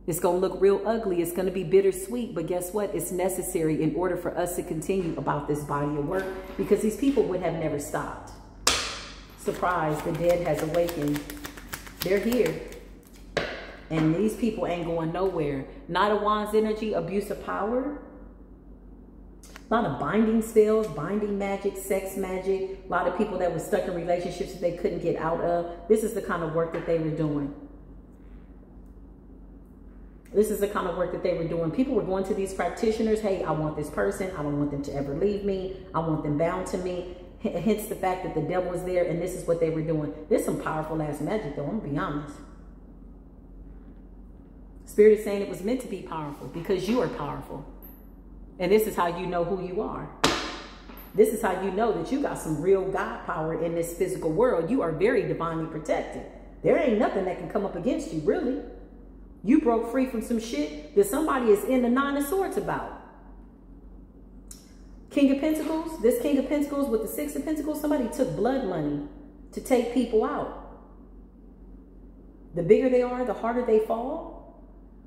It's going to look real ugly. It's going to be bittersweet. But guess what? It's necessary in order for us to continue about this body of work, because these people would have never stopped. Surprise, the dead has awakened. They're here. And these people ain't going nowhere. Knight of Wands energy, abuse of power. A lot of binding spells, binding magic, sex magic. A lot of people that were stuck in relationships that they couldn't get out of. This is the kind of work that they were doing. This is the kind of work that they were doing. People were going to these practitioners. Hey, I want this person. I don't want them to ever leave me. I want them bound to me. Hence the fact that the devil was there, and this is what they were doing. There's some powerful ass magic though, I'm gonna be honest. Spirit is saying it was meant to be powerful because you are powerful. And this is how you know who you are. This is how you know that you got some real God power in this physical world. You are very divinely protected. There ain't nothing that can come up against you, really. You broke free from some shit that somebody is in the Nine of Swords about. King of Pentacles, this King of Pentacles with the Six of Pentacles, somebody took blood money to take people out. The bigger they are, the harder they fall.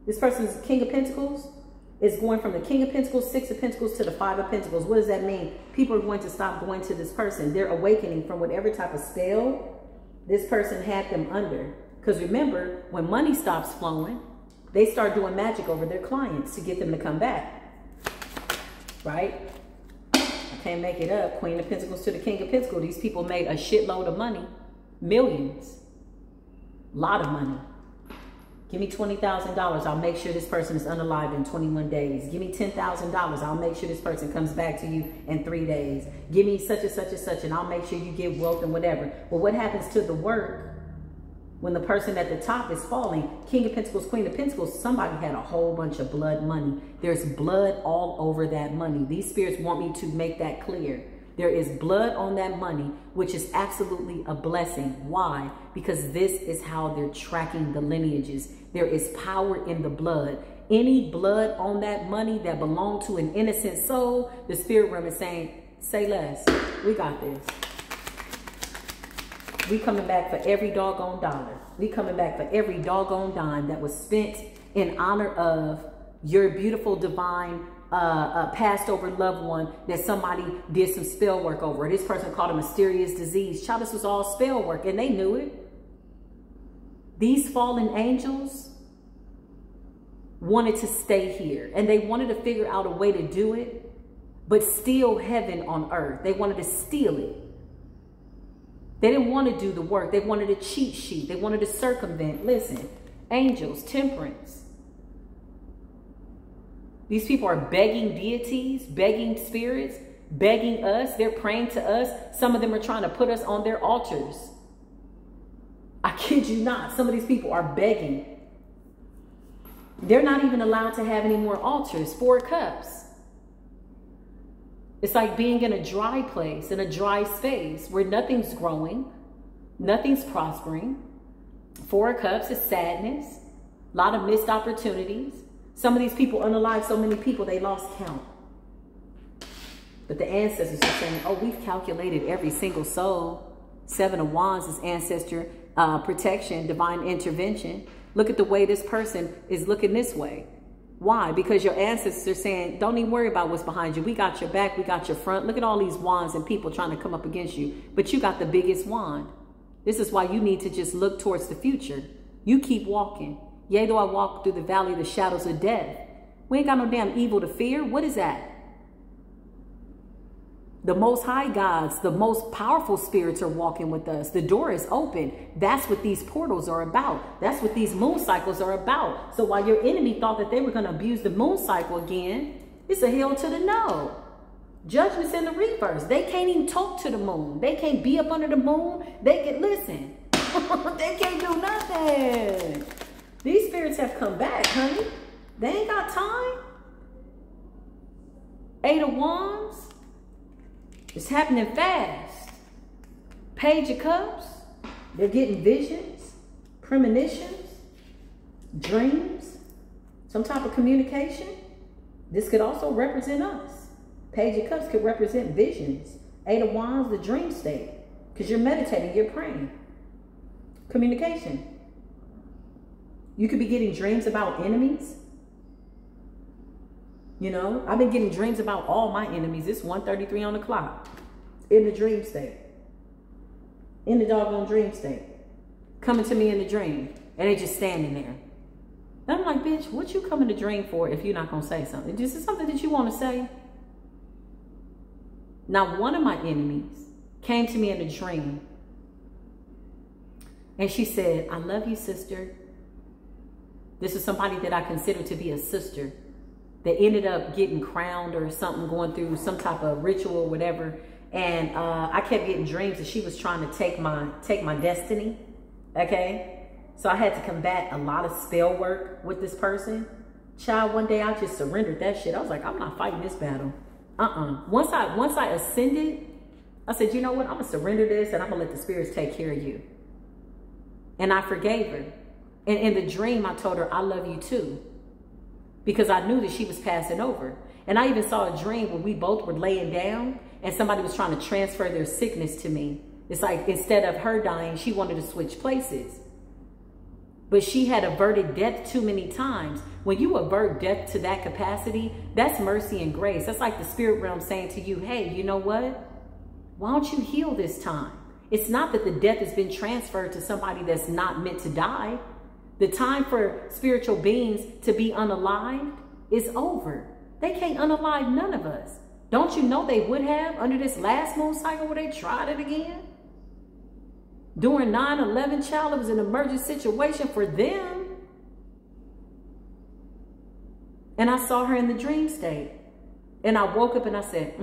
This person's King of Pentacles is going from the King of Pentacles, Six of Pentacles to the Five of Pentacles. What does that mean? People are going to stop going to this person. They're awakening from whatever type of spell this person had them under. Because remember, when money stops flowing, they start doing magic over their clients to get them to come back. Right? I can't make it up. Queen of Pentacles to the King of Pentacles. These people made a shitload of money. Millions. A lot of money. Give me $20,000. I'll make sure this person is unalived in 21 days. Give me $10,000. I'll make sure this person comes back to you in 3 days. Give me such and such and such, and I'll make sure you get wealth and whatever. But what happens to the work when the person at the top is falling? King of Pentacles, Queen of Pentacles, somebody had a whole bunch of blood money. There's blood all over that money. These spirits want me to make that clear. There is blood on that money, which is absolutely a blessing. Why? Because this is how they're tracking the lineages. There is power in the blood. Any blood on that money that belonged to an innocent soul, the spirit realm is saying, say less. We got this. We coming back for every doggone dollar. We coming back for every doggone dime that was spent in honor of your beautiful divine passed over loved one that somebody did some spell work over. This person called a mysterious disease. Child, this was all spell work, and they knew it. These fallen angels wanted to stay here, and they wanted to figure out a way to do it but steal heaven on earth. They wanted to steal it. They didn't want to do the work. They wanted a cheat sheet. They wanted to circumvent. Listen, angels, temperance. These people are begging deities, begging spirits, begging us. They're praying to us. Some of them are trying to put us on their altars. I kid you not. Some of these people are begging. They're not even allowed to have any more altars. 4 cups. It's like being in a dry place, in a dry space where nothing's growing, nothing's prospering. 4 cups is sadness, a lot of missed opportunities. Some of these people unalived so many people, they lost count. But the ancestors are saying, oh, we've calculated every single soul. 7 of Wands is ancestor protection, divine intervention. Look at the way this person is looking this way. Why? Because your ancestors are saying, don't even worry about what's behind you. We got your back. We got your front. Look at all these wands and people trying to come up against you. But you got the biggest wand. This is why you need to just look towards the future. You keep walking. Yea, though I walk through the valley of the shadows of death. We ain't got no damn evil to fear. What is that? The most high gods, the most powerful spirits are walking with us. The door is open. That's what these portals are about. That's what these moon cycles are about. So while your enemy thought that they were going to abuse the moon cycle again, it's a hell to the no. Judgment's in the reverse. They can't even talk to the moon. They can't be up under the moon. They can listen. They can't do nothing. These spirits have come back, honey. They ain't got time. 8 of Wands. It's happening fast. Page of Cups. They're getting visions, premonitions, dreams, some type of communication. This could also represent us. Page of Cups could represent visions. 8 of Wands, the dream state. Because you're meditating, you're praying. Communication. You could be getting dreams about enemies. You know, I've been getting dreams about all my enemies. It's 1:33 on the clock. In the dream state. In the doggone dream state. Coming to me in the dream. And they just standing there. And I'm like, bitch, what you coming to dream for if you're not going to say something? Is this something that you want to say? Now, one of my enemies came to me in a dream. And she said, I love you, sister. This is somebody that I consider to be a sister. They ended up getting crowned or something, going through some type of ritual or whatever. And I kept getting dreams that she was trying to take my destiny. Okay. So I had to combat a lot of spell work with this person. Child, one day I just surrendered that shit. I was like, I'm not fighting this battle. Once I ascended, I said, you know what? I'm going to surrender this and I'm going to let the spirits take care of you. And I forgave her. And in the dream, I told her, I love you too. Because I knew that she was passing over. And I even saw a dream where we both were laying down and somebody was trying to transfer their sickness to me. It's like instead of her dying, she wanted to switch places. But she had averted death too many times. When you avert death to that capacity, that's mercy and grace. That's like the spirit realm saying to you, hey, you know what? Why don't you heal this time? It's not that the death has been transferred to somebody that's not meant to die. The time for spiritual beings to be unalived is over. They can't unalive none of us. Don't you know they would have under this last moon cycle where they tried it again? During 9/11, child, it was an emergent situation for them. And I saw her in the dream state. And I woke up and I said,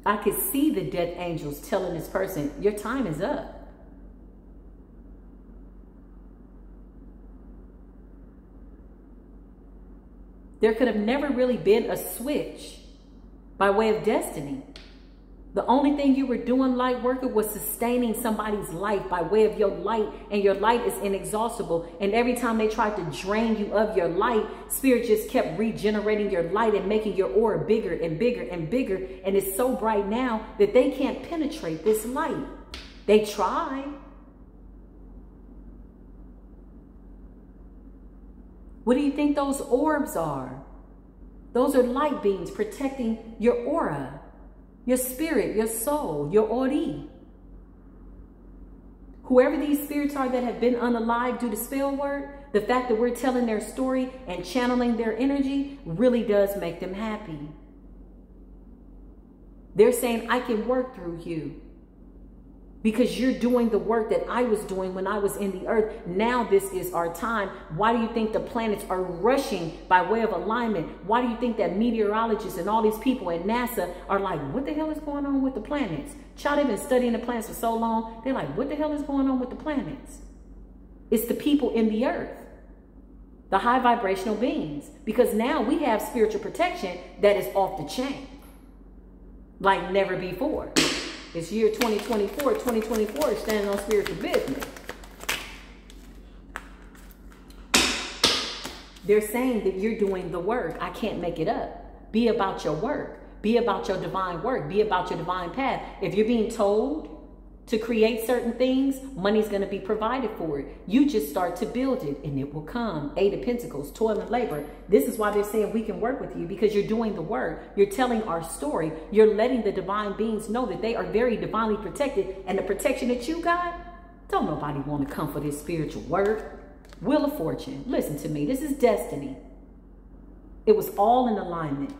I could see the death angels telling this person, your time is up. There could have never really been a switch by way of destiny. The only thing you were doing, light worker, was sustaining somebody's life by way of your light, and your light is inexhaustible. And every time they tried to drain you of your light, spirit just kept regenerating your light and making your aura bigger and bigger and bigger. And it's so bright now that they can't penetrate this light. They try. What do you think those orbs are? Those are light beams protecting your aura, your spirit, your soul, your ori. Whoever these spirits are that have been unalived due to spell work, the fact that we're telling their story and channeling their energy really does make them happy. They're saying, I can work through you because you're doing the work that I was doing when I was in the earth. Now this is our time. Why do you think the planets are rushing by way of alignment? Why do you think that meteorologists and all these people at NASA are like, what the hell is going on with the planets? Child, they've been studying the planets for so long. They're like, what the hell is going on with the planets? It's the people in the earth, the high vibrational beings, because now we have spiritual protection that is off the chain like never before. It's year 2024. 2024 is standing on spiritual business. They're saying that you're doing the work. I can't make it up. Be about your work. Be about your divine work. Be about your divine path. If you're being told to create certain things, money's going to be provided for it. You just start to build it and it will come. 8 of Pentacles, toil and labor. This is why they're saying we can work with you, because you're doing the work. You're telling our story. You're letting the divine beings know that they are very divinely protected, and the protection that you got, don't nobody want to come for this spiritual work. Wheel of Fortune. Listen to me. This is destiny. It was all in alignment.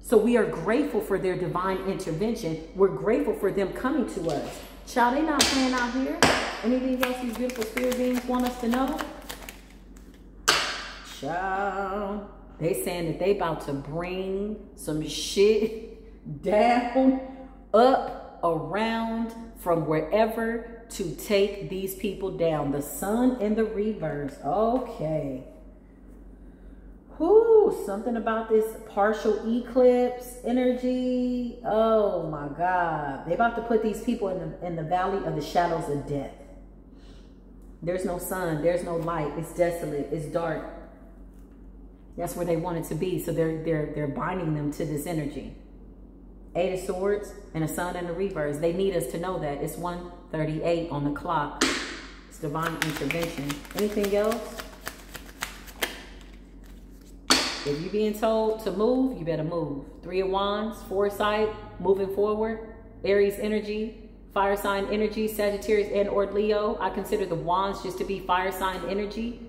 So we are grateful for their divine intervention. We're grateful for them coming to us. Child, they not playing out here. Anything else these beautiful spirit beings want us to know? Child, they saying that they about to bring some shit down, up, around, from wherever to take these people down. The sun in the reverse. Okay. Whoo, something about this partial eclipse energy. Oh my God. They're about to put these people in the valley of the shadows of death. There's no sun. There's no light. It's desolate. It's dark. That's where they want it to be. So they're binding them to this energy. 8 of Swords and a sun in the reverse. They need us to know that. It's 1:38 on the clock. It's divine intervention. Anything else? If you're being told to move, you better move. 3 of Wands, foresight, moving forward. Aries energy, fire sign energy, Sagittarius and or Leo. I consider the Wands just to be fire sign energy.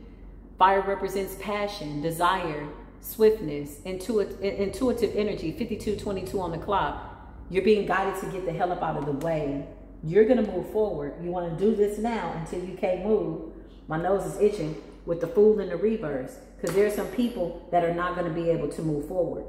Fire represents passion, desire, swiftness, intuitive energy. 52:22 on the clock. You're being guided to get the hell up out of the way. You're going to move forward. You want to do this now until you can't move. My nose is itching with the Fool in the reverse. Because there are some people that are not going to be able to move forward.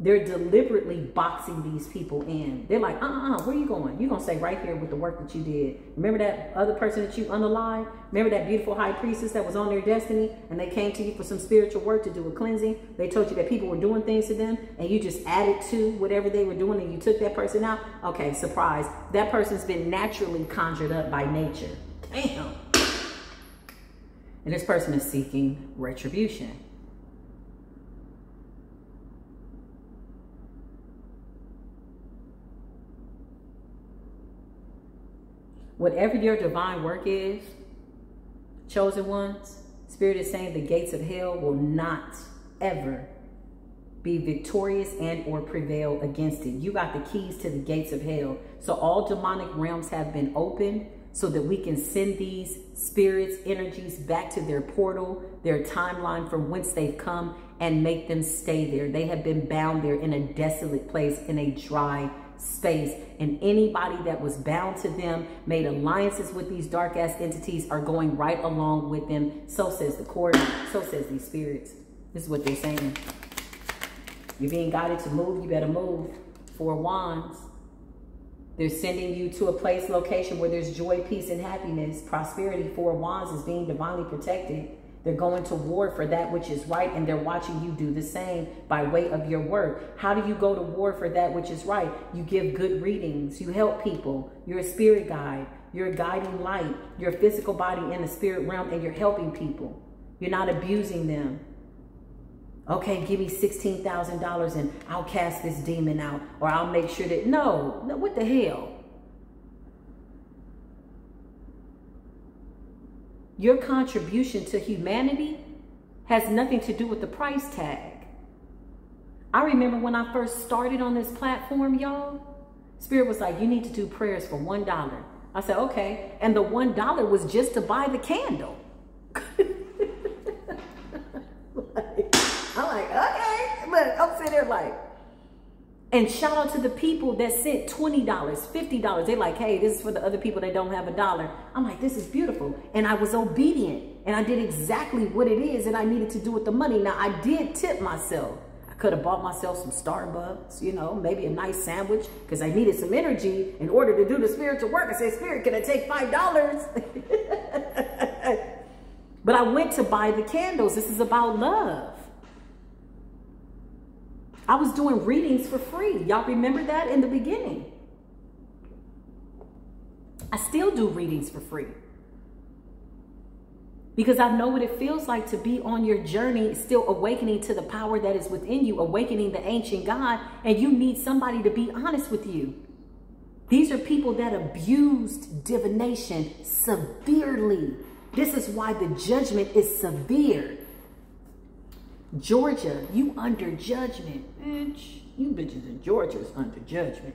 They're deliberately boxing these people in. They're like, where are you going? You're going to stay right here with the work that you did. Remember that other person that you unalived? Remember that beautiful high priestess that was on their destiny and they came to you for some spiritual work to do a cleansing? They told you that people were doing things to them and you just added to whatever they were doing and you took that person out? Okay, surprise. That person's been naturally conjured up by nature. Damn. And this person is seeking retribution. Whatever your divine work is, chosen ones, Spirit is saying the gates of hell will not ever be victorious and or prevail against it. You got the keys to the gates of hell. So all demonic realms have been opened so that we can send these spirits, energies back to their portal, their timeline from whence they've come, and make them stay there. They have been bound there in a desolate place, in a dry space. And anybody that was bound to them, made alliances with these dark-ass entities, are going right along with them. So says the court, so says these spirits. This is what they're saying. You're being guided to move, you better move. 4 Wands. They're sending you to a place, location where there's joy, peace, and happiness. Prosperity. 4 Wands is being divinely protected. They're going to war for that which is right, and they're watching you do the same by way of your work. How do you go to war for that which is right? You give good readings. You help people. You're a spirit guide. You're a guiding light. You're a physical body in the spirit realm, and you're helping people. You're not abusing them. Okay, give me $16,000 and I'll cast this demon out, or I'll make sure that, no, what the hell? Your contribution to humanity has nothing to do with the price tag. I remember when I first started on this platform, y'all, Spirit was like, you need to do prayers for $1. I said, okay. And the $1 was just to buy the candle. I'm like, okay. Look, I'm sitting there like, and shout out to the people that sent $20, $50. They're like, hey, this is for the other people that don't have $1. I'm like, this is beautiful. And I was obedient. And I did exactly what it is that I needed to do with the money. Now, I did tip myself. I could have bought myself some Starbucks, you know, maybe a nice sandwich, because I needed some energy in order to do the spiritual work. I said, Spirit, can I take $5? But I went to buy the candles. This is about love. I was doing readings for free. Y'all remember that in the beginning? I still do readings for free. Because I know what it feels like to be on your journey, still awakening to the power that is within you, awakening the ancient God, and you need somebody to be honest with you. These are people that abused divination severely. This is why the judgment is severe. Georgia, you under judgment, bitch. You bitches in Georgia is under judgment.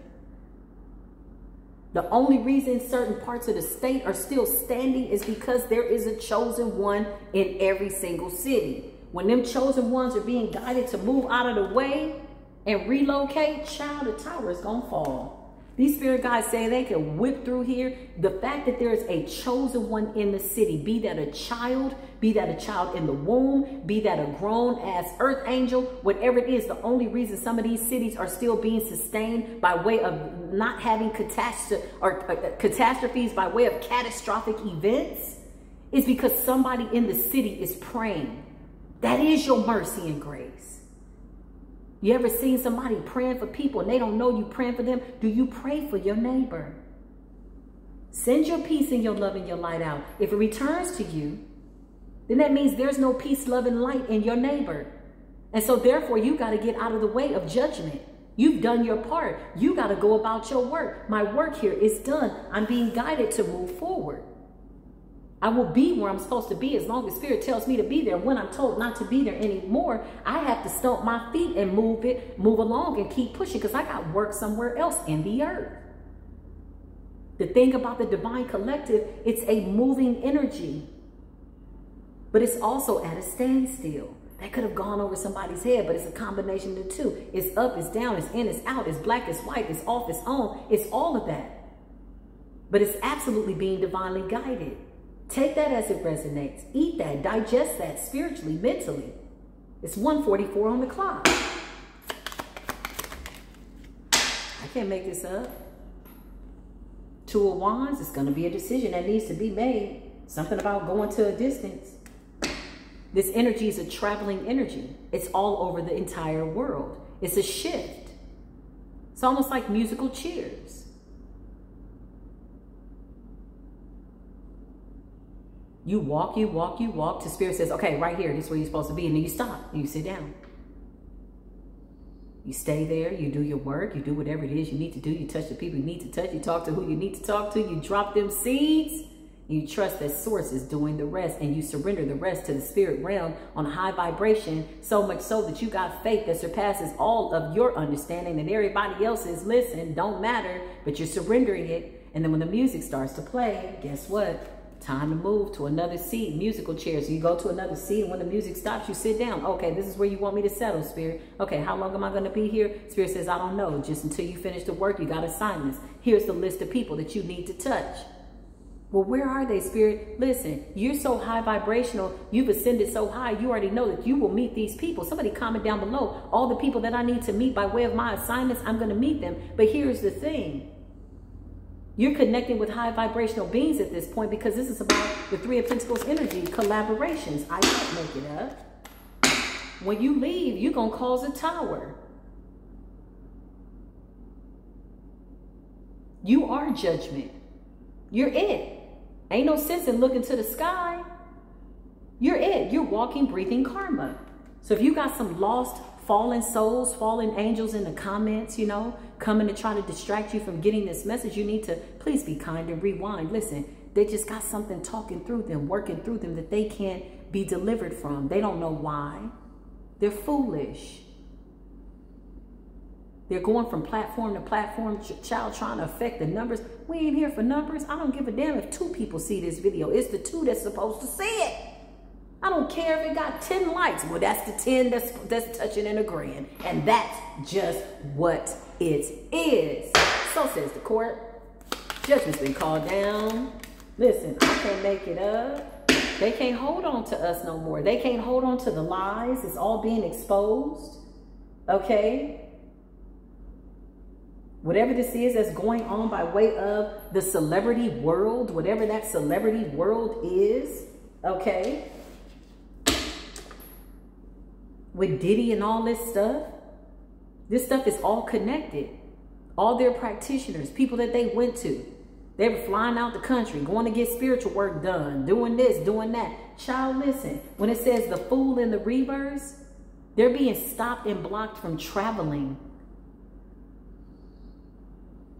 The only reason certain parts of the state are still standing is because there is a chosen one in every single city. When them chosen ones are being guided to move out of the way and relocate, child, the tower is gonna fall. These spirit guides say they can whip through here. The fact that there is a chosen one in the city, be that a child in the womb, be that a grown ass earth angel, whatever it is, the only reason some of these cities are still being sustained by way of not having catastrophes, by way of catastrophic events, is because somebody in the city is praying. That is your mercy and grace. You ever seen somebody praying for people and they don't know you praying for them? Do you pray for your neighbor? Send your peace and your love and your light out. If it returns to you, then that means there's no peace, love, and light in your neighbor. And so therefore, you got to get out of the way of judgment. You've done your part. You got to go about your work. My work here is done. I'm being guided to move forward. I will be where I'm supposed to be as long as Spirit tells me to be there. When I'm told not to be there anymore, I have to stomp my feet and move along and keep pushing, because I got work somewhere else in the earth. The thing about the divine collective, it's a moving energy, but it's also at a standstill. That could have gone over somebody's head, but it's a combination of the two. It's up, it's down, it's in, it's out, it's black, it's white, it's off, it's on. It's all of that. But it's absolutely being divinely guided. Take that as it resonates. Eat that, digest that spiritually, mentally. It's 1:44 on the clock. I can't make this up. Two of Wands, it's going to be a decision that needs to be made. Something about going to a distance. This energy is a traveling energy. It's all over the entire world. It's a shift. It's almost like musical chairs. You walk, you walk, you walk, till Spirit says, okay, right here, this is where you're supposed to be. And then you stop and you sit down. You stay there, you do your work, you do whatever it is you need to do. You touch the people you need to touch, you talk to who you need to talk to, you drop them seeds, and you trust that Source is doing the rest, and you surrender the rest to the spirit realm on a high vibration, so much so that you got faith that surpasses all of your understanding, and everybody else's, listen, don't matter, but you're surrendering it. And then when the music starts to play, guess what? Time to move to another seat, musical chairs. So you go to another seat, and when the music stops, you sit down. Okay, this is where you want me to settle, Spirit. Okay, how long am I going to be here? Spirit says, I don't know. Just until you finish the work, you got assignments. Here's the list of people that you need to touch. Well, where are they, Spirit? Listen, you're so high vibrational. You've ascended so high. You already know that you will meet these people. Somebody comment down below. All the people that I need to meet by way of my assignments, I'm going to meet them. But here's the thing. You're connecting with high vibrational beings at this point, because this is about the Three of Pentacles energy, collaborations. I can't make it up. When you leave, you're going to cause a tower. You are judgment. You're it. Ain't no sense in looking to the sky. You're it. You're walking, breathing karma. So if you got some lost, fallen souls, fallen angels in the comments, you know, coming to try to distract you from getting this message, you need to please be kind and rewind. Listen, they just got something talking through them, working through them that they can't be delivered from. They don't know why. They're foolish. They're going from platform to platform, child, trying to affect the numbers. We ain't here for numbers. I don't give a damn if 2 people see this video. It's the 2 that's supposed to see it. I don't care if it got 10 likes. Well, that's the 10 that's touching and agreeing. And that's just what it is. So says the court. Judgment's been called down. Listen, I can't make it up. They can't hold on to us no more. They can't hold on to the lies. It's all being exposed. Okay? Whatever this is that's going on by way of the celebrity world, whatever that celebrity world is, okay? With Diddy and all this stuff is all connected. All their practitioners, people that they went to, they were flying out the country, going to get spiritual work done, doing this, doing that. Child, listen, when it says the fool and the reavers, they're being stopped and blocked from traveling.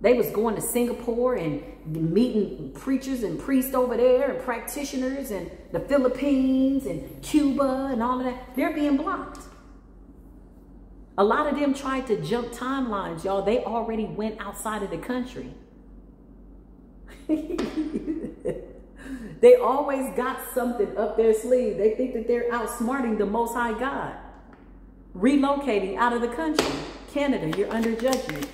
They was going to Singapore and meeting preachers and priests over there and practitioners and the Philippines and Cuba and all of that. They're being blocked. A lot of them tried to jump timelines, y'all. They already went outside of the country. They always got something up their sleeve. They think that they're outsmarting the Most High God. Relocating out of the country. Canada, you're under judgment.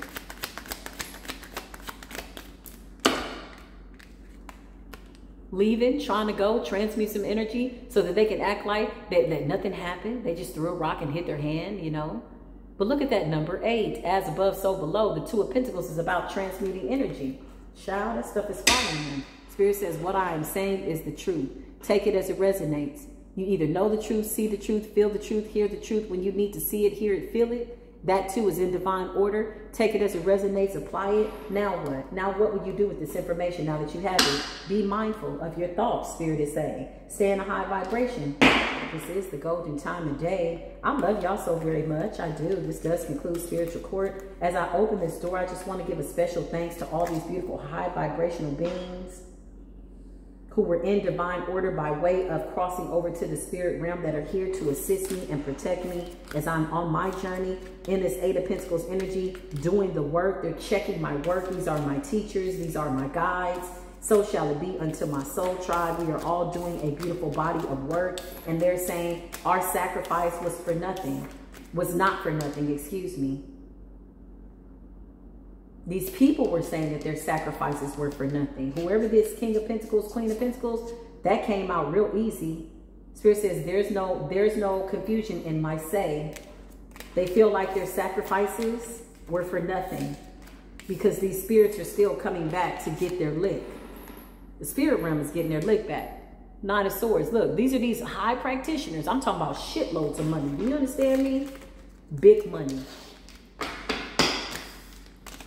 Leaving, trying to go, transmute some energy so that they can act like that nothing happened. They just threw a rock and hit their hand, you know. But look at that number 8, as above, so below. The 2 of Pentacles is about transmuting energy. Child, that stuff is following them. Spirit says, what I am saying is the truth. Take it as it resonates. You either know the truth, see the truth, feel the truth, hear the truth. When you need to see it, hear it, feel it. That too is in divine order. Take it as it resonates, apply it. Now what? Now what would you do with this information now that you have it? Be mindful of your thoughts, Spirit is saying. Stay in a high vibration. This is the golden time of day. I love y'all so very much. I do. This does conclude Spiritual Court. As I open this door, I just want to give a special thanks to all these beautiful high vibrational beings who were in divine order by way of crossing over to the spirit realm that are here to assist me and protect me as I'm on my journey in this 8 of Pentacles energy, doing the work. They're checking my work. These are my teachers. These are my guides. So shall it be unto my soul tribe. We are all doing a beautiful body of work. And they're saying our sacrifice was for nothing. Was not for nothing, excuse me. These people were saying that their sacrifices were for nothing. Whoever this King of Pentacles, Queen of Pentacles, that came out real easy. Spirit says there's no confusion in my say. They feel like their sacrifices were for nothing because these spirits are still coming back to get their lick. The spirit realm is getting their lick back. 9 of Swords. Look, these are these high practitioners. I'm talking about shitloads of money. Do you understand me? Big money.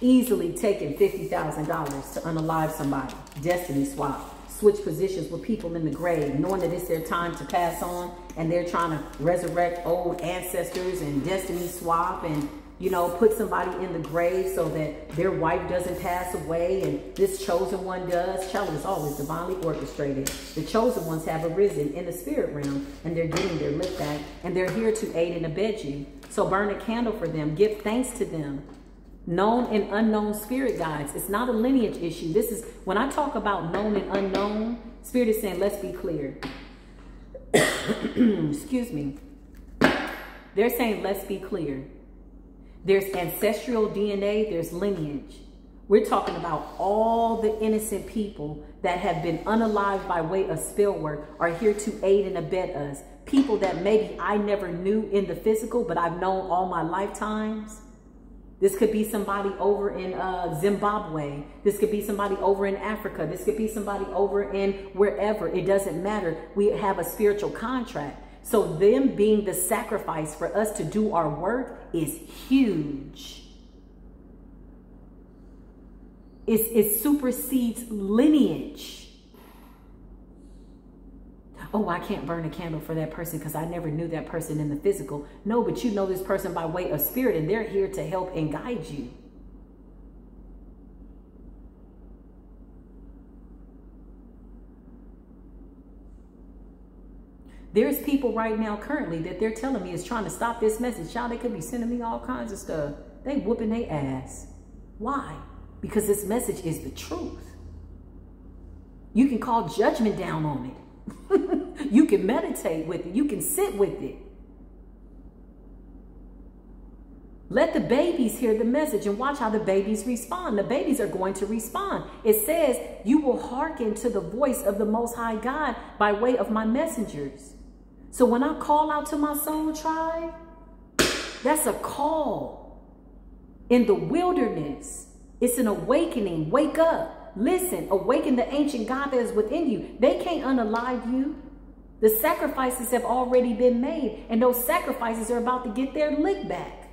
Easily taking $50,000 to unalive somebody. Destiny swap. Switch positions with people in the grave, knowing that it's their time to pass on, and they're trying to resurrect old ancestors and destiny swap and, you know, put somebody in the grave so that their wife doesn't pass away and this chosen one does. Child is always divinely orchestrated. The chosen ones have arisen in the spirit realm and they're getting their lick back, and they're here to aid and abet you. So burn a candle for them. Give thanks to them. Known and unknown spirit guides. It's not a lineage issue. This is, when I talk about known and unknown, Spirit is saying, let's be clear. Excuse me. They're saying, let's be clear. There's ancestral DNA, there's lineage. We're talking about all the innocent people that have been unalived by way of spell work are here to aid and abet us. People that maybe I never knew in the physical, but I've known all my lifetimes. This could be somebody over in Zimbabwe. This could be somebody over in Africa. This could be somebody over in wherever. It doesn't matter. We have a spiritual contract. So them being the sacrifice for us to do our work is huge. It supersedes lineage. Oh, I can't burn a candle for that person because I never knew that person in the physical. No, but you know this person by way of spirit, and they're here to help and guide you. There's people right now currently that they're telling me is trying to stop this message. Child, they could be sending me all kinds of stuff. they whooping their ass. Why? Because this message is the truth. You can call judgment down on it. You can meditate with it. You can sit with it. Let the babies hear the message and watch how the babies respond. The babies are going to respond. It says, you will hearken to the voice of the Most High God by way of my messengers. So when I call out to my soul tribe, that's a call. In the wilderness, it's an awakening. Wake up. Listen, awaken the ancient God that is within you. They can't unalive you. The sacrifices have already been made, and those sacrifices are about to get their lick back.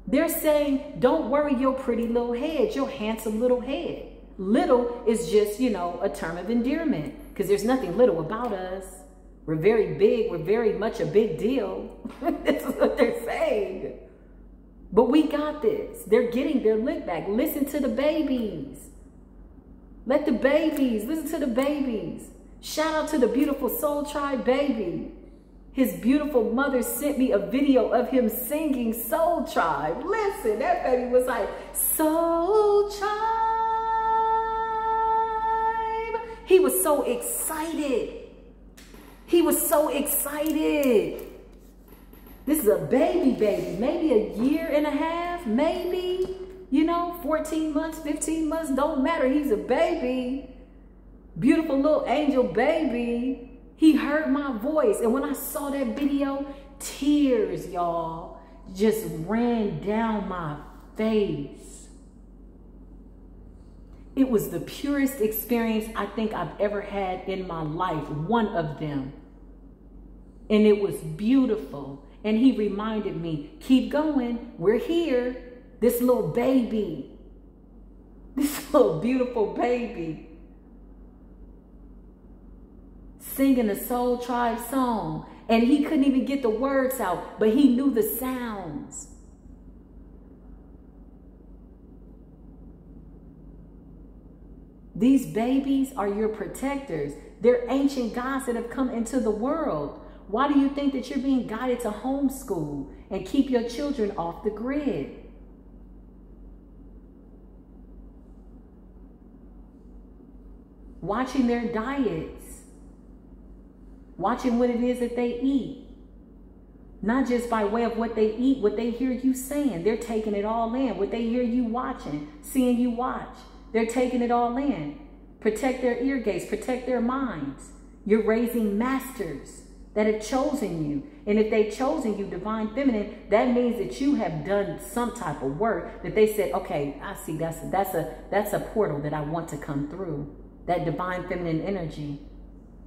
They're saying, don't worry your pretty little head, your handsome little head. Little is just, you know, a term of endearment, because there's nothing little about us. We're very big. We're very much a big deal. This is what they're saying. But we got this. They're getting their lick back. Listen to the babies. Let the babies, listen to the babies. Shout out to the beautiful Soul Tribe baby. His beautiful mother sent me a video of him singing Soul Tribe. Listen, that baby was like, Soul Tribe. He was so excited. He was so excited. This is a baby, maybe a year and a half, maybe, you know, 14 months, 15 months, don't matter. He's a baby, beautiful little angel baby. He heard my voice. And when I saw that video, tears, y'all, just ran down my face. It was the purest experience I think I've ever had in my life, one of them. And it was beautiful. And he reminded me, keep going, we're here. This little baby, this little beautiful baby, singing a Soul Tribe song. And he couldn't even get the words out, but he knew the sounds. These babies are your protectors. They're ancient gods that have come into the world. Why do you think that you're being guided to homeschool and keep your children off the grid? Watching their diets. Watching what it is that they eat. Not just by way of what they eat, what they hear you saying. They're taking it all in. What they hear you watching, seeing you watch. They're taking it all in. Protect their ear gates. Protect their minds. You're raising masters that have chosen you. And if they've chosen you, divine feminine, that means that you have done some type of work that they said, okay, I see that's a portal that I want to come through. That divine feminine energy.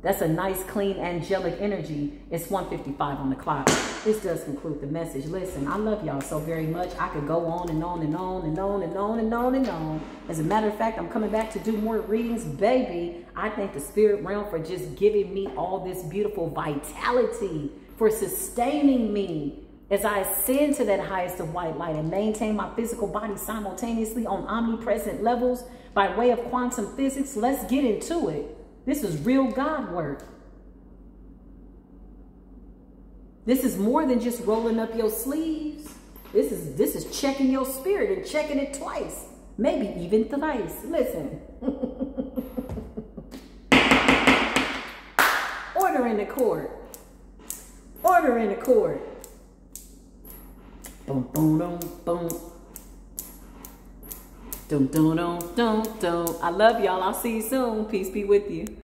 That's a nice, clean, angelic energy. It's 1:55 on the clock. This does conclude the message. Listen, I love y'all so very much. I could go on and on and on and on and on and on and on. As a matter of fact, I'm coming back to do more readings. Baby, I thank the spirit realm for just giving me all this beautiful vitality, for sustaining me as I ascend to that highest of white light and maintain my physical body simultaneously on omnipresent levels by way of quantum physics. Let's get into it. This is real God work. This is more than just rolling up your sleeves. This is checking your spirit and checking it twice, maybe even thrice. Listen. Order in the court. Order in the court. Boom, boom, boom, boom. Dum, dum, dum, dum, dum. I love y'all. I'll see you soon. Peace be with you.